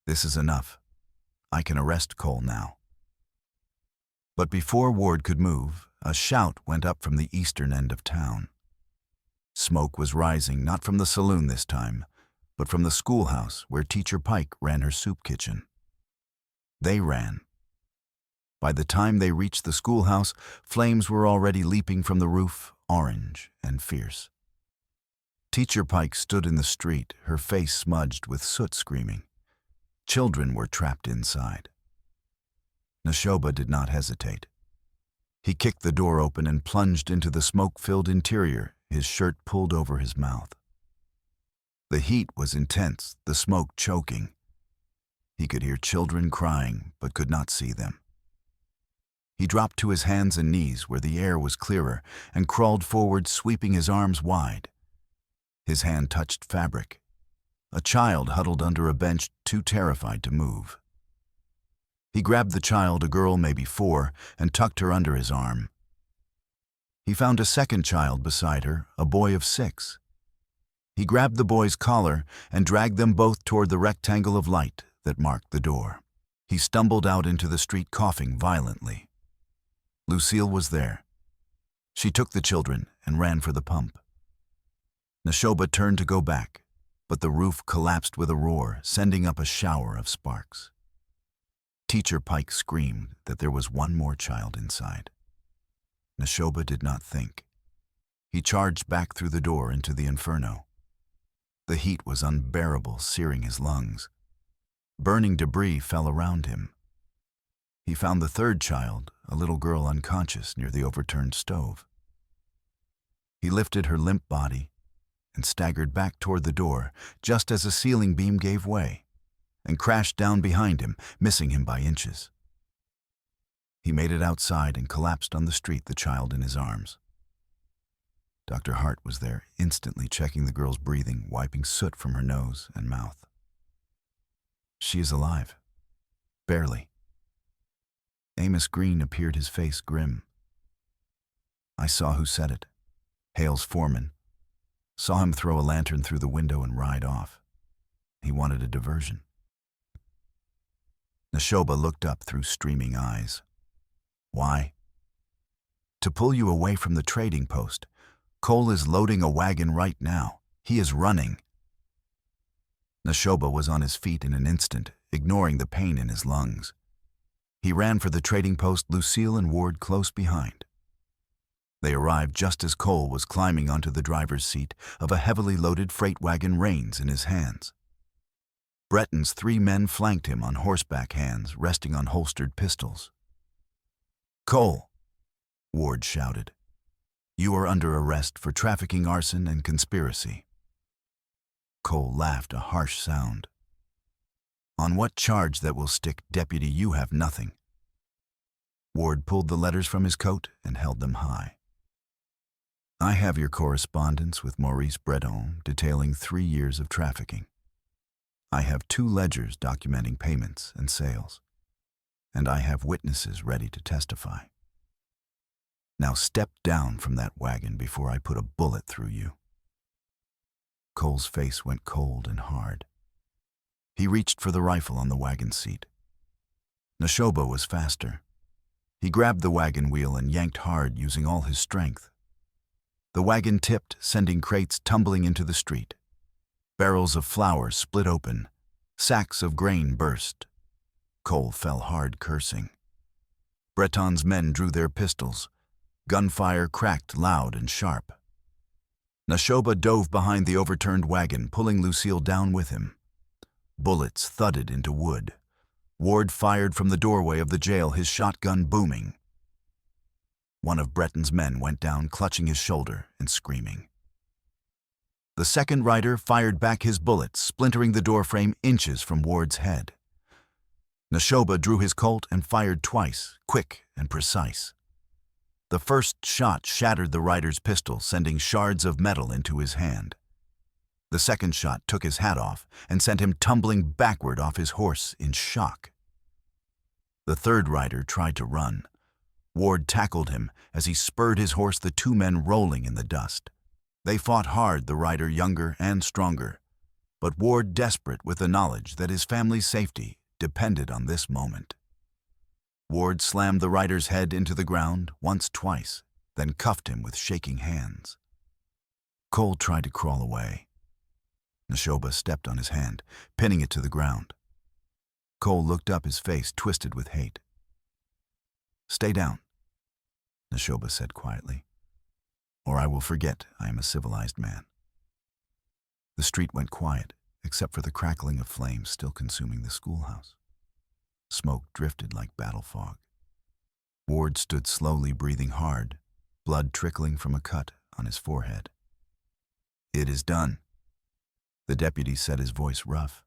A: "This is enough. I can arrest Cole now." But before Ward could move, a shout went up from the eastern end of town. Smoke was rising not from the saloon this time, but from the schoolhouse where Teacher Pike ran her soup kitchen. They ran. By the time they reached the schoolhouse, flames were already leaping from the roof, orange and fierce. Teacher Pike stood in the street, her face smudged with soot, screaming. Children were trapped inside. Neshoba did not hesitate. He kicked the door open and plunged into the smoke-filled interior, his shirt pulled over his mouth. The heat was intense, the smoke choking. He could hear children crying, but could not see them. He dropped to his hands and knees where the air was clearer and crawled forward, sweeping his arms wide. His hand touched fabric. A child huddled under a bench, too terrified to move. He grabbed the child, a girl maybe 4, and tucked her under his arm. He found a second child beside her, a boy of 6. He grabbed the boy's collar and dragged them both toward the rectangle of light that marked the door. He stumbled out into the street, coughing violently. Lucille was there. She took the children and ran for the pump. Neshoba turned to go back, but the roof collapsed with a roar, sending up a shower of sparks. Teacher Pike screamed that there was one more child inside. Neshoba did not think. He charged back through the door into the inferno. The heat was unbearable, searing his lungs. Burning debris fell around him. He found the third child, a little girl unconscious near the overturned stove. He lifted her limp body and staggered back toward the door just as a ceiling beam gave way and crashed down behind him, missing him by inches. He made it outside and collapsed on the street, the child in his arms. Dr. Hart was there, instantly checking the girl's breathing, wiping soot from her nose and mouth. She is alive. Barely. Amos Green appeared, his face grim. I saw who said it. Hale's foreman. Saw him throw a lantern through the window and ride off. He wanted a diversion. Neshoba looked up through streaming eyes. Why? To pull you away from the trading post. Cole is loading a wagon right now. He is running. Neshoba was on his feet in an instant, ignoring the pain in his lungs. He ran for the trading post, Lucille and Ward close behind. They arrived just as Cole was climbing onto the driver's seat of a heavily loaded freight wagon, reins in his hands. Breton's 3 men flanked him on horseback, hands resting on holstered pistols. Cole, Ward shouted, you are under arrest for trafficking, arson, and conspiracy. Cole laughed, a harsh sound. On what charge that will stick, deputy? You have nothing. Ward pulled the letters from his coat and held them high. I have your correspondence with Maurice Breton detailing 3 years of trafficking. I have 2 ledgers documenting payments and sales. And I have witnesses ready to testify. Now step down from that wagon before I put a bullet through you. Cole's face went cold and hard. He reached for the rifle on the wagon seat. Neshoba was faster. He grabbed the wagon wheel and yanked hard, using all his strength. The wagon tipped, sending crates tumbling into the street. Barrels of flour split open. Sacks of grain burst. Cole fell hard, cursing. Breton's men drew their pistols. Gunfire cracked loud and sharp. Neshoba dove behind the overturned wagon, pulling Lucille down with him. Bullets thudded into wood. Ward fired from the doorway of the jail, his shotgun booming. One of Breton's men went down, clutching his shoulder and screaming. The second rider fired back his bullets, splintering the doorframe inches from Ward's head. Neshoba drew his Colt and fired twice, quick and precise. The first shot shattered the rider's pistol, sending shards of metal into his hand. The second shot took his hat off and sent him tumbling backward off his horse in shock. The third rider tried to run. Ward tackled him as he spurred his horse, the 2 men rolling in the dust. They fought hard, the rider younger and stronger, but Ward desperate with the knowledge that his family's safety depended on this moment. Ward slammed the rider's head into the ground once, twice, then cuffed him with shaking hands. Cole tried to crawl away. Neshoba stepped on his hand, pinning it to the ground. Cole looked up, his face twisted with hate. "Stay down," Neshoba said quietly, "or I will forget I am a civilized man." The street went quiet, except for the crackling of flames still consuming the schoolhouse. Smoke drifted like battle fog. Ward stood slowly, breathing hard, blood trickling from a cut on his forehead. "It is done," the deputy said, his voice rough.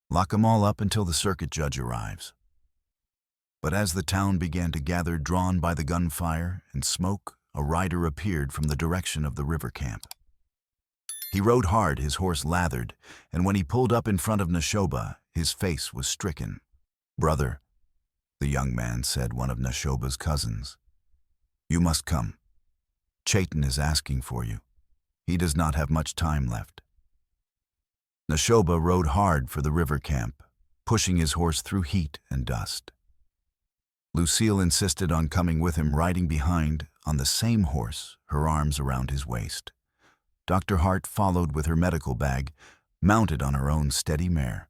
A: "Lock 'em all up until the circuit judge arrives." But as the town began to gather, drawn by the gunfire and smoke, a rider appeared from the direction of the river camp. He rode hard, his horse lathered, and when he pulled up in front of Neshoba, his face was stricken. "Brother," the young man said, one of Neshoba's cousins, "you must come. Chayton is asking for you. He does not have much time left." Neshoba rode hard for the river camp, pushing his horse through heat and dust. Lucille insisted on coming with him, riding behind on the same horse, her arms around his waist. Dr. Hart followed with her medical bag, mounted on her own steady mare.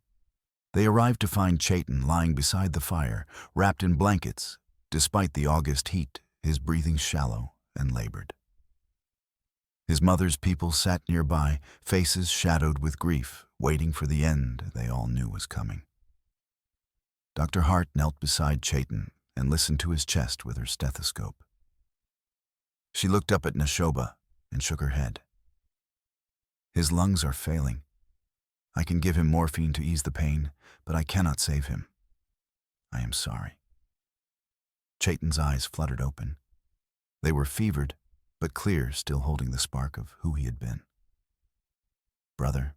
A: They arrived to find Chayton lying beside the fire, wrapped in blankets. Despite the August heat, his breathing shallow and labored. His mother's people sat nearby, faces shadowed with grief, waiting for the end they all knew was coming. Dr. Hart knelt beside Chayton and listened to his chest with her stethoscope. She looked up at Neshoba and shook her head. "His lungs are failing. I can give him morphine to ease the pain, but I cannot save him. I am sorry." Chayton's eyes fluttered open. They were fevered, but clear, still holding the spark of who he had been. "Brother,"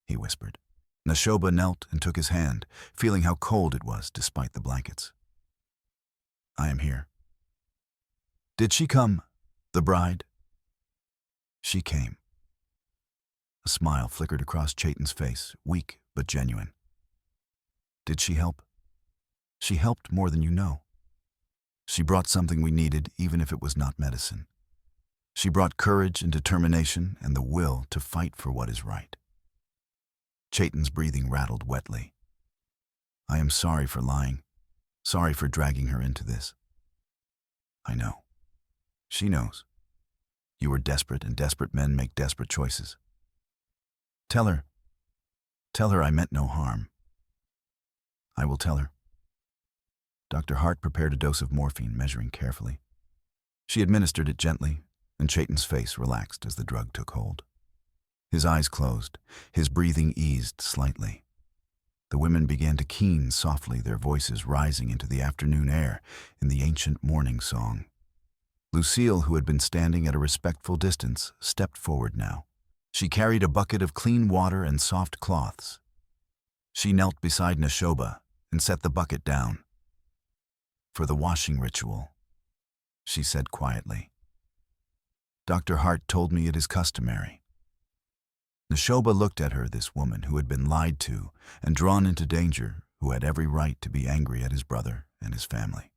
A: he whispered. Neshoba knelt and took his hand, feeling how cold it was despite the blankets. "I am here." "Did she come, the bride?" "She came." A smile flickered across Chayton's face, weak but genuine. "Did she help?" "She helped more than you know. She brought something we needed, even if it was not medicine. She brought courage and determination and the will to fight for what is right." Chayton's breathing rattled wetly. "I am sorry for lying, sorry for dragging her into this." "I know. She knows. You were desperate, and desperate men make desperate choices. Tell her I meant no harm." "I will tell her." Dr. Hart prepared a dose of morphine, measuring carefully. She administered it gently, and Chayton's face relaxed as the drug took hold. His eyes closed, his breathing eased slightly. The women began to keen softly, their voices rising into the afternoon air in the ancient morning song. Lucille, who had been standing at a respectful distance, stepped forward now. She carried a bucket of clean water and soft cloths. She knelt beside Neshoba and set the bucket down. "For the washing ritual," she said quietly. "Dr. Hart told me it is customary." Neshoba looked at her, this woman who had been lied to and drawn into danger, who had every right to be angry at his brother and his family.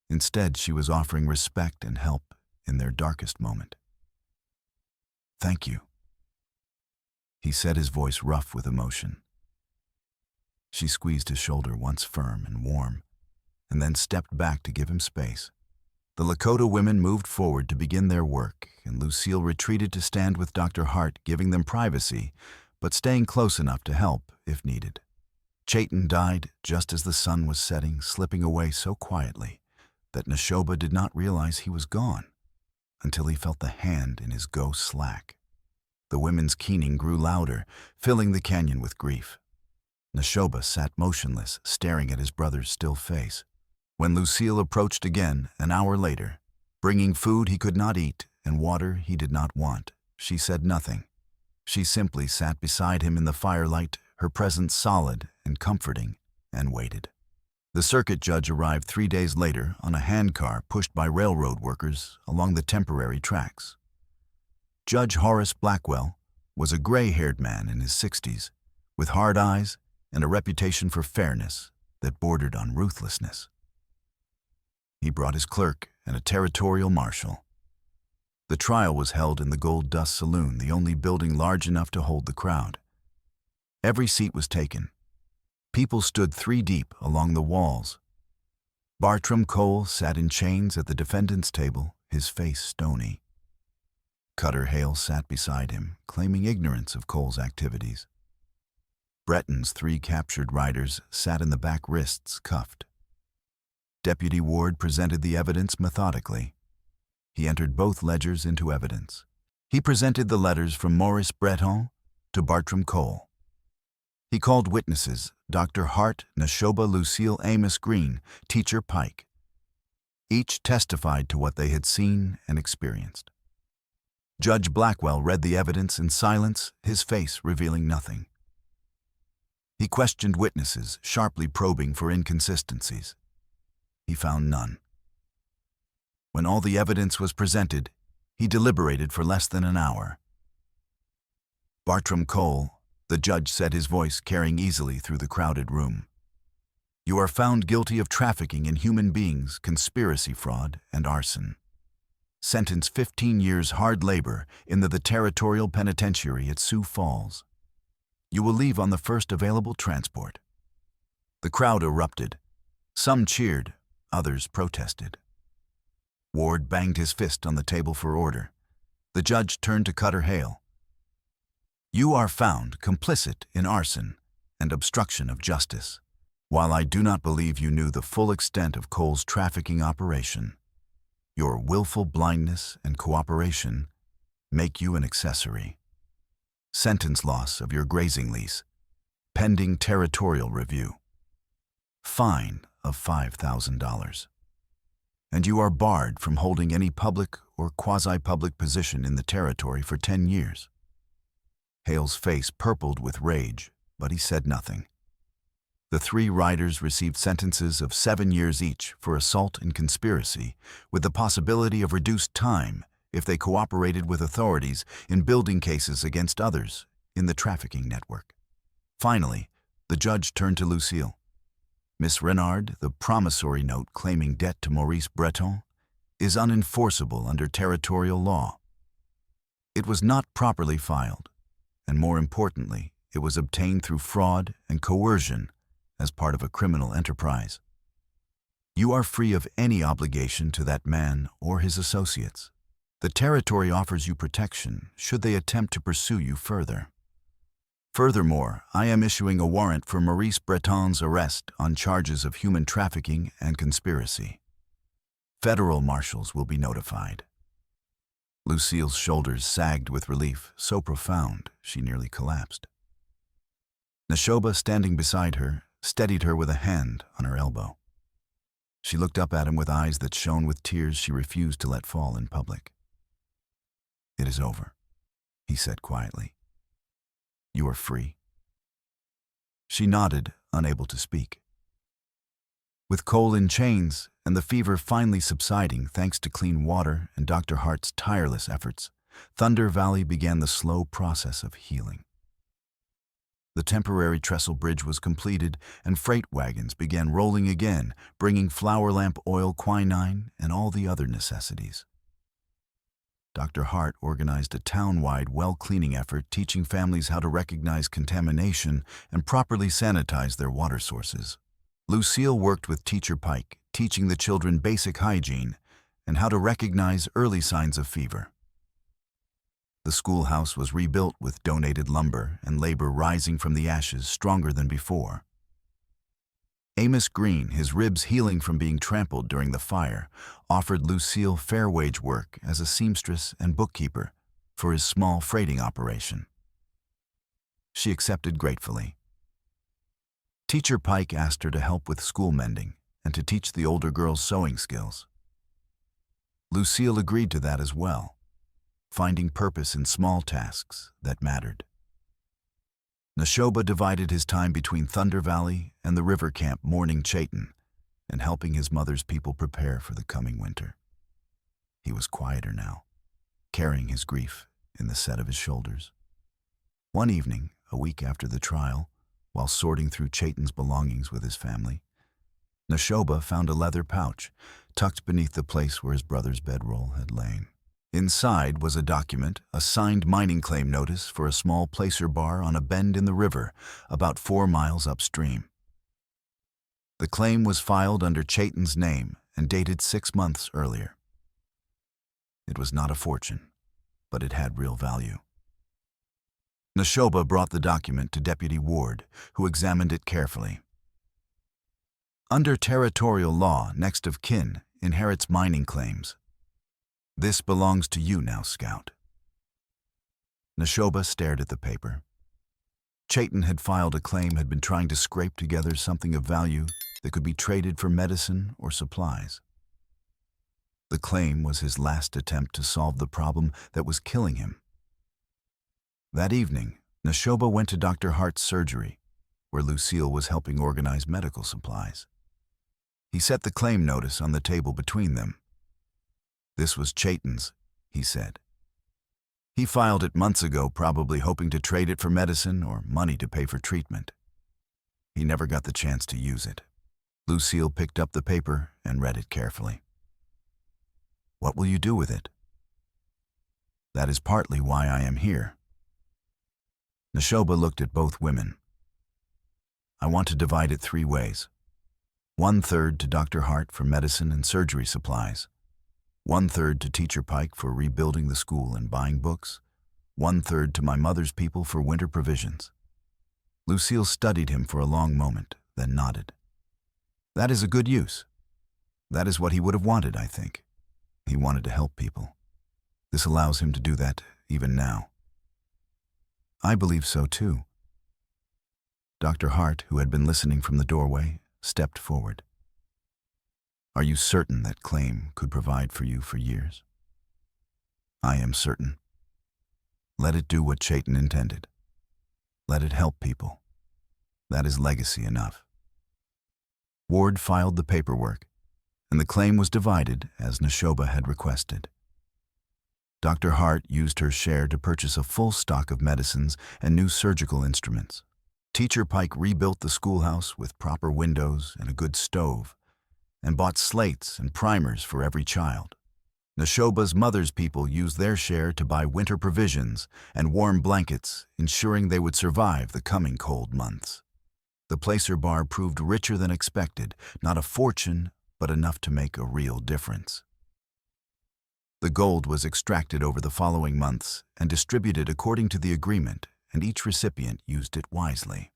A: Instead, she was offering respect and help in their darkest moment. "Thank you," he said, his voice rough with emotion. She squeezed his shoulder, once firm and warm, and then stepped back to give him space. The Lakota women moved forward to begin their work, and Lucille retreated to stand with Dr. Hart, giving them privacy, but staying close enough to help if needed. Chayton died just as the sun was setting, slipping away so quietly that Neshoba did not realize he was gone until he felt the hand in his go slack. The women's keening grew louder, filling the canyon with grief. Neshoba sat motionless, staring at his brother's still face. When Lucille approached again, an hour later, bringing food he could not eat and water he did not want, she said nothing. She simply sat beside him in the firelight, her presence solid and comforting, and waited. The circuit judge arrived 3 days later on a handcar pushed by railroad workers along the temporary tracks. Judge Horace Blackwell was a gray-haired man in his 60s, with hard eyes and a reputation for fairness that bordered on ruthlessness. He brought his clerk and a territorial marshal. The trial was held in the Gold Dust Saloon, the only building large enough to hold the crowd. Every seat was taken. People stood 3 deep along the walls. Bartram Cole sat in chains at the defendant's table, his face stony. Cutter Hale sat beside him, claiming ignorance of Cole's activities. Breton's 3 captured riders sat in the back, wrists cuffed. Deputy Ward presented the evidence methodically. He entered both ledgers into evidence. He presented the letters from Maurice Breton to Bartram Cole. He called witnesses Dr. Hart, Nashoba, Lucille, Amos Green, Teacher Pike. Each testified to what they had seen and experienced. Judge Blackwell read the evidence in silence, his face revealing nothing. He questioned witnesses, sharply probing for inconsistencies. He found none. When all the evidence was presented, he deliberated for less than an hour. Bartram Cole, the judge said, his voice carrying easily through the crowded room. You are found guilty of trafficking in human beings, conspiracy, fraud, and arson. Sentence 15 years hard labor in the Territorial Penitentiary at Sioux Falls. You will leave on the first available transport. The crowd erupted. Some cheered, others protested. Ward banged his fist on the table for order. The judge turned to Cutter Hale. You are found complicit in arson and obstruction of justice. While I do not believe you knew the full extent of Cole's trafficking operation, your willful blindness and cooperation make you an accessory. Sentence loss of your grazing lease, pending territorial review. Fine of $5,000. And you are barred from holding any public or quasi-public position in the territory for 10 years. Hale's face purpled with rage, but he said nothing. The 3 riders received sentences of 7 years each for assault and conspiracy, with the possibility of reduced time if they cooperated with authorities in building cases against others in the trafficking network. Finally, the judge turned to Lucille. Miss Renard, the promissory note claiming debt to Maurice Breton is unenforceable under territorial law. It was not properly filed, and more importantly, it was obtained through fraud and coercion as part of a criminal enterprise. You are free of any obligation to that man or his associates. The territory offers you protection should they attempt to pursue you further. Furthermore, I am issuing a warrant for Maurice Breton's arrest on charges of human trafficking and conspiracy. Federal marshals will be notified. Lucille's shoulders sagged with relief, so profound she nearly collapsed. Nashoba, standing beside her, steadied her with a hand on her elbow. She looked up at him with eyes that shone with tears she refused to let fall in public. It is over, he said quietly. You are free. She nodded, unable to speak. With Cole in chains and the fever finally subsiding thanks to clean water and Dr. Hart's tireless efforts, Thunder Valley began the slow process of healing. The temporary trestle bridge was completed and freight wagons began rolling again, bringing flower lamp oil, quinine, and all the other necessities. Dr. Hart organized a town-wide well-cleaning effort teaching families how to recognize contamination and properly sanitize their water sources. Lucille worked with Teacher Pike, teaching the children basic hygiene and how to recognize early signs of fever. The schoolhouse was rebuilt with donated lumber and labor rising from the ashes stronger than before. Amos Green, his ribs healing from being trampled during the fire, offered Lucille fair wage work as a seamstress and bookkeeper for his small freighting operation. She accepted gratefully. Teacher Pike asked her to help with school mending and to teach the older girls sewing skills. Lucille agreed to that as well, finding purpose in small tasks that mattered. Nashoba divided his time between Thunder Valley and the river camp mourning Chayton and helping his mother's people prepare for the coming winter. He was quieter now, carrying his grief in the set of his shoulders. One evening, a week after the trial, while sorting through Chayton's belongings with his family, Nashoba found a leather pouch tucked beneath the place where his brother's bedroll had lain. Inside was a document, a signed mining claim notice for a small placer bar on a bend in the river, about 4 miles upstream. The claim was filed under Chayton's name and dated 6 months earlier. It was not a fortune, but it had real value. Neshoba brought the document to Deputy Ward, who examined it carefully. Under territorial law, next of kin inherits mining claims. This belongs to you now, Scout. Neshoba stared at the paper. Chayton had filed a claim, had been trying to scrape together something of value that could be traded for medicine or supplies. The claim was his last attempt to solve the problem that was killing him. That evening, Neshoba went to Dr. Hart's surgery, where Lucille was helping organize medical supplies. He set the claim notice on the table between them. This was Chayton's, he said. He filed it months ago, probably hoping to trade it for medicine or money to pay for treatment. He never got the chance to use it. Lucille picked up the paper and read it carefully. What will you do with it? That is partly why I am here. Neshoba looked at both women. I want to divide it 3 ways. 1/3 to Dr. Hart for medicine and surgery supplies. 1/3 to Teacher Pike for rebuilding the school and buying books. 1/3 to my mother's people for winter provisions. Lucille studied him for a long moment, then nodded. That is a good use. That is what he would have wanted, I think. He wanted to help people. This allows him to do that even now. I believe so too. Dr. Hart, who had been listening from the doorway, stepped forward. Are you certain that claim could provide for you for years? I am certain. Let it do what Chayton intended. Let it help people. That is legacy enough. Ward filed the paperwork, and the claim was divided as Neshoba had requested. Dr. Hart used her share to purchase a full stock of medicines and new surgical instruments. Teacher Pike rebuilt the schoolhouse with proper windows and a good stove, and bought slates and primers for every child. Neshoba's mother's people used their share to buy winter provisions and warm blankets, ensuring they would survive the coming cold months. The placer bar proved richer than expected, not a fortune, but enough to make a real difference. The gold was extracted over the following months and distributed according to the agreement, and each recipient used it wisely.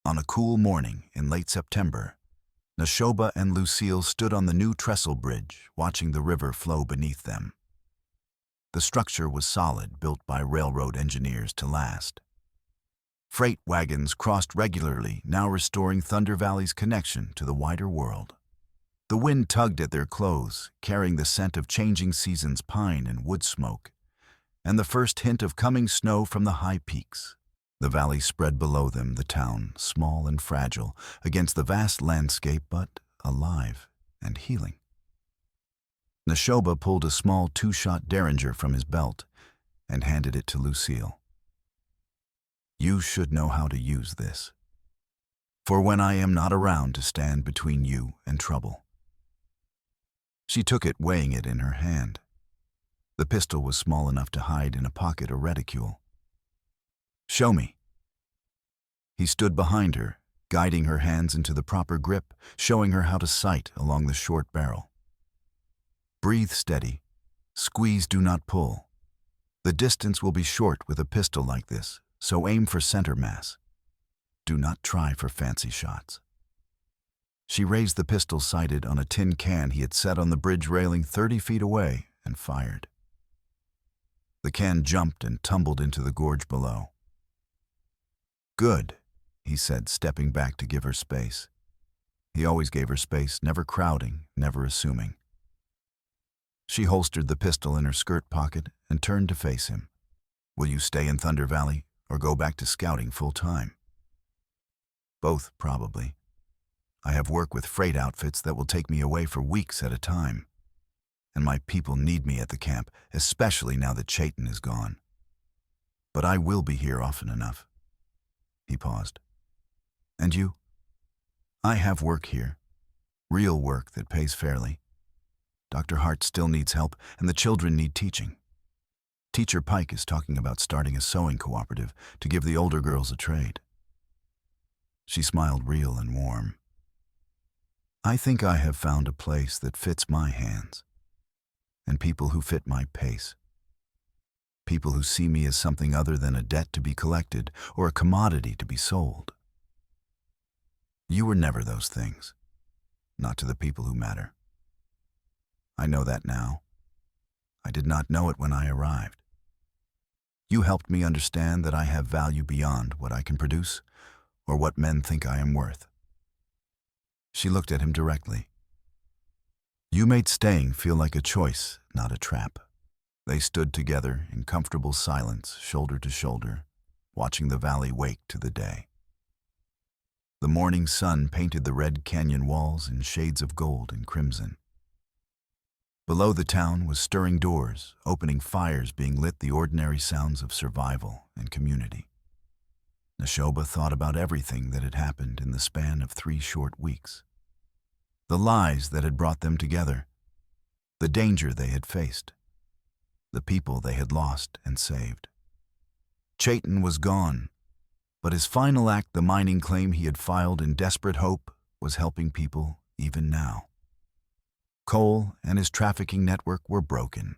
A: On a cool morning in late September, Neshoba and Lucille stood on the new trestle bridge, watching the river flow beneath them. The structure was solid, built by railroad engineers to last. Freight wagons crossed regularly, now restoring Thunder Valley's connection to the wider world. The wind tugged at their clothes, carrying the scent of changing seasons, pine and wood smoke, and the first hint of coming snow from the high peaks. The valley spread below them, the town, small and fragile, against the vast landscape, but alive and healing. Neshoba pulled a small 2-shot Derringer from his belt and handed it to Lucille. You should know how to use this, for when I am not around to stand between you and trouble. She took it, weighing it in her hand. The pistol was small enough to hide in a pocket or reticule. Show me. He stood behind her, guiding her hands into the proper grip, showing her how to sight along the short barrel. Breathe steady. Squeeze, do not pull. The distance will be short with a pistol like this, so aim for center mass. Do not try for fancy shots. She raised the pistol sighted on a tin can he had set on the bridge railing 30 feet away and fired. The can jumped and tumbled into the gorge below. Good, he said, stepping back to give her space. He always gave her space, never crowding, never assuming. She holstered the pistol in her skirt pocket and turned to face him. Will you stay in Thunder Valley or go back to scouting full time? Both, probably. I have work with freight outfits that will take me away for weeks at a time. And my people need me at the camp, especially now that Chayton is gone. But I will be here often enough. He paused. And you? I have work here. Real work that pays fairly. Dr. Hart still needs help, and the children need teaching. Teacher Pike is talking about starting a sewing cooperative to give the older girls a trade. She smiled real and warm. I think I have found a place that fits my hands, and people who fit my pace. People who see me as something other than a debt to be collected or a commodity to be sold. You were never those things, not to the people who matter. I know that now. I did not know it when I arrived. You helped me understand that I have value beyond what I can produce or what men think I am worth. She looked at him directly. You made staying feel like a choice, not a trap. They stood together in comfortable silence, shoulder to shoulder, watching the valley wake to the day. The morning sun painted the red canyon walls in shades of gold and crimson. Below the town was stirring doors, opening fires being lit, the ordinary sounds of survival and community. Neshoba thought about everything that had happened in the span of 3 short weeks. The lies that had brought them together, the danger they had faced, the people they had lost and saved. Chayton was gone, but his final act, the mining claim he had filed in desperate hope, was helping people even now. Cole and his trafficking network were broken.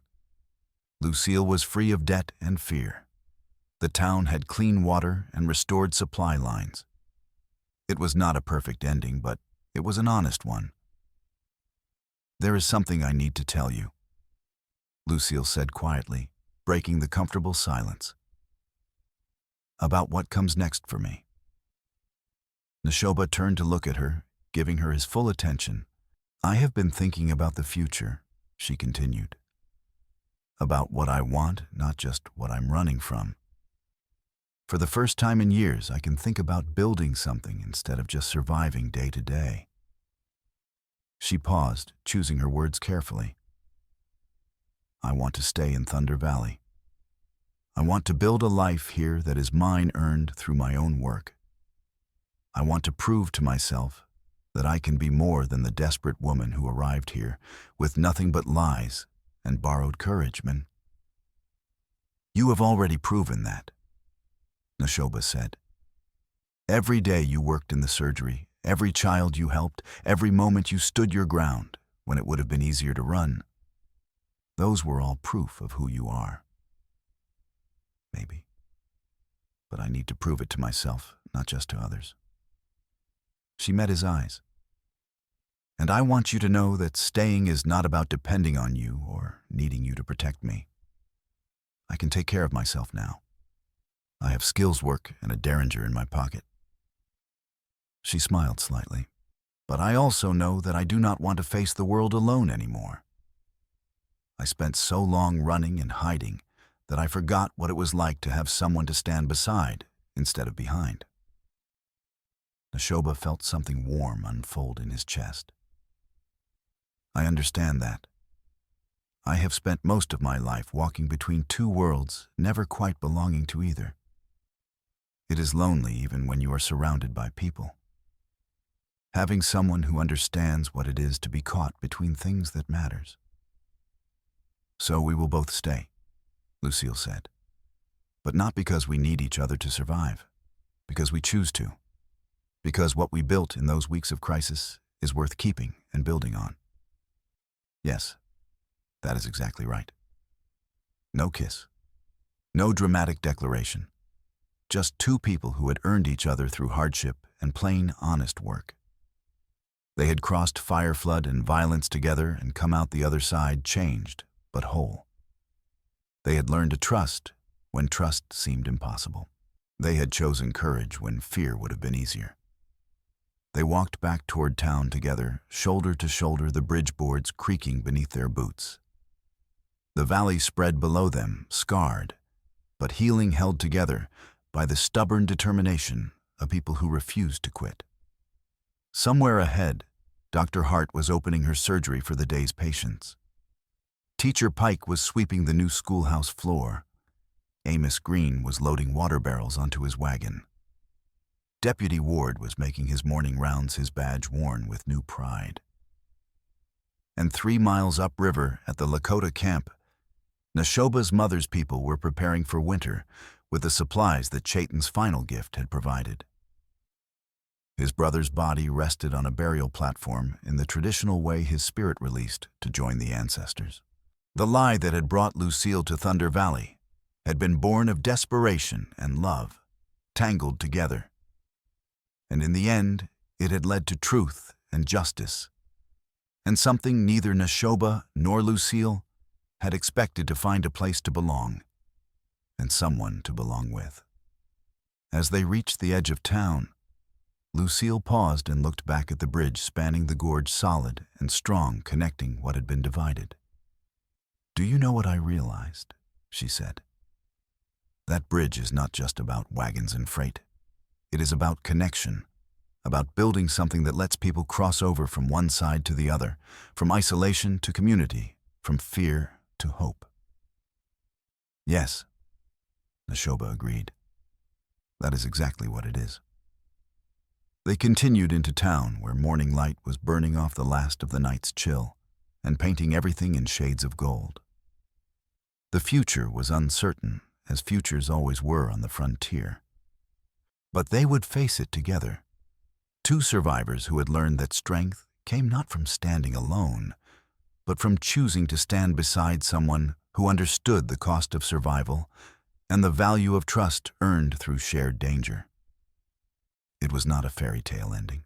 A: Lucille was free of debt and fear. The town had clean water and restored supply lines. It was not a perfect ending, but it was an honest one. There is something I need to tell you, Lucille said quietly, breaking the comfortable silence. About what comes next for me. Neshoba turned to look at her, giving her his full attention. I have been thinking about the future, she continued. About what I want, not just what I'm running from. For the first time in years, I can think about building something instead of just surviving day to day. She paused, choosing her words carefully. I want to stay in Thunder Valley. I want to build a life here that is mine, earned through my own work. I want to prove to myself that I can be more than the desperate woman who arrived here with nothing but lies and borrowed courage, man. You have already proven that, Neshoba said. Every day you worked in the surgery, every child you helped, every moment you stood your ground when it would have been easier to run. Those were all proof of who you are. Maybe. But I need to prove it to myself, not just to others. She met his eyes. And I want you to know that staying is not about depending on you or needing you to protect me. I can take care of myself now. I have skills work and a derringer in my pocket. She smiled slightly. But I also know that I do not want to face the world alone anymore. I spent so long running and hiding that I forgot what it was like to have someone to stand beside instead of behind. Neshoba felt something warm unfold in his chest. I understand that. I have spent most of my life walking between 2 worlds, never quite belonging to either. It is lonely even when you are surrounded by people. Having someone who understands what it is to be caught between things that matters. So we will both stay, Lucille said. But not because we need each other to survive, because we choose to. Because what we built in those weeks of crisis is worth keeping and building on. Yes, that is exactly right. No kiss. No dramatic declaration. Just 2 people who had earned each other through hardship and plain, honest work. They had crossed fire, flood, and violence together and come out the other side changed, but whole. They had learned to trust when trust seemed impossible. They had chosen courage when fear would have been easier. They walked back toward town together, shoulder to shoulder, the bridge boards creaking beneath their boots. The valley spread below them, scarred, but healing, held together by the stubborn determination of people who refused to quit. Somewhere ahead, Dr. Hart was opening her surgery for the day's patients. Teacher Pike was sweeping the new schoolhouse floor. Amos Green was loading water barrels onto his wagon. Deputy Ward was making his morning rounds, his badge worn with new pride. and 3 miles upriver at the Lakota camp, Neshoba's mother's people were preparing for winter with the supplies that Chaitin's final gift had provided. His brother's body rested on a burial platform in the traditional way his spirit released to join the ancestors. The lie that had brought Lucille to Thunder Valley had been born of desperation and love, tangled together. And in the end, it had led to truth and justice, and something neither Neshoba nor Lucille had expected to find a place to belong, and someone to belong with. As they reached the edge of town, Lucille paused and looked back at the bridge spanning the gorge, solid and strong, connecting what had been divided. "Do you know what I realized?" she said. "That bridge is not just about wagons and freight. It is about connection, about building something that lets people cross over from one side to the other, from isolation to community, from fear to hope." "Yes," Neshoba agreed. "That is exactly what it is." They continued into town, where morning light was burning off the last of the night's chill and painting everything in shades of gold. The future was uncertain, as futures always were on the frontier. But they would face it together. Two survivors who had learned that strength came not from standing alone, but from choosing to stand beside someone who understood the cost of survival and the value of trust earned through shared danger. It was not a fairy tale ending.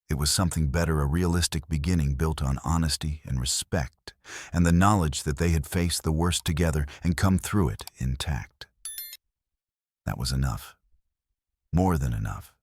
A: It was something better, a realistic beginning built on honesty and respect, and the knowledge that they had faced the worst together and come through it intact. That was enough. More than enough.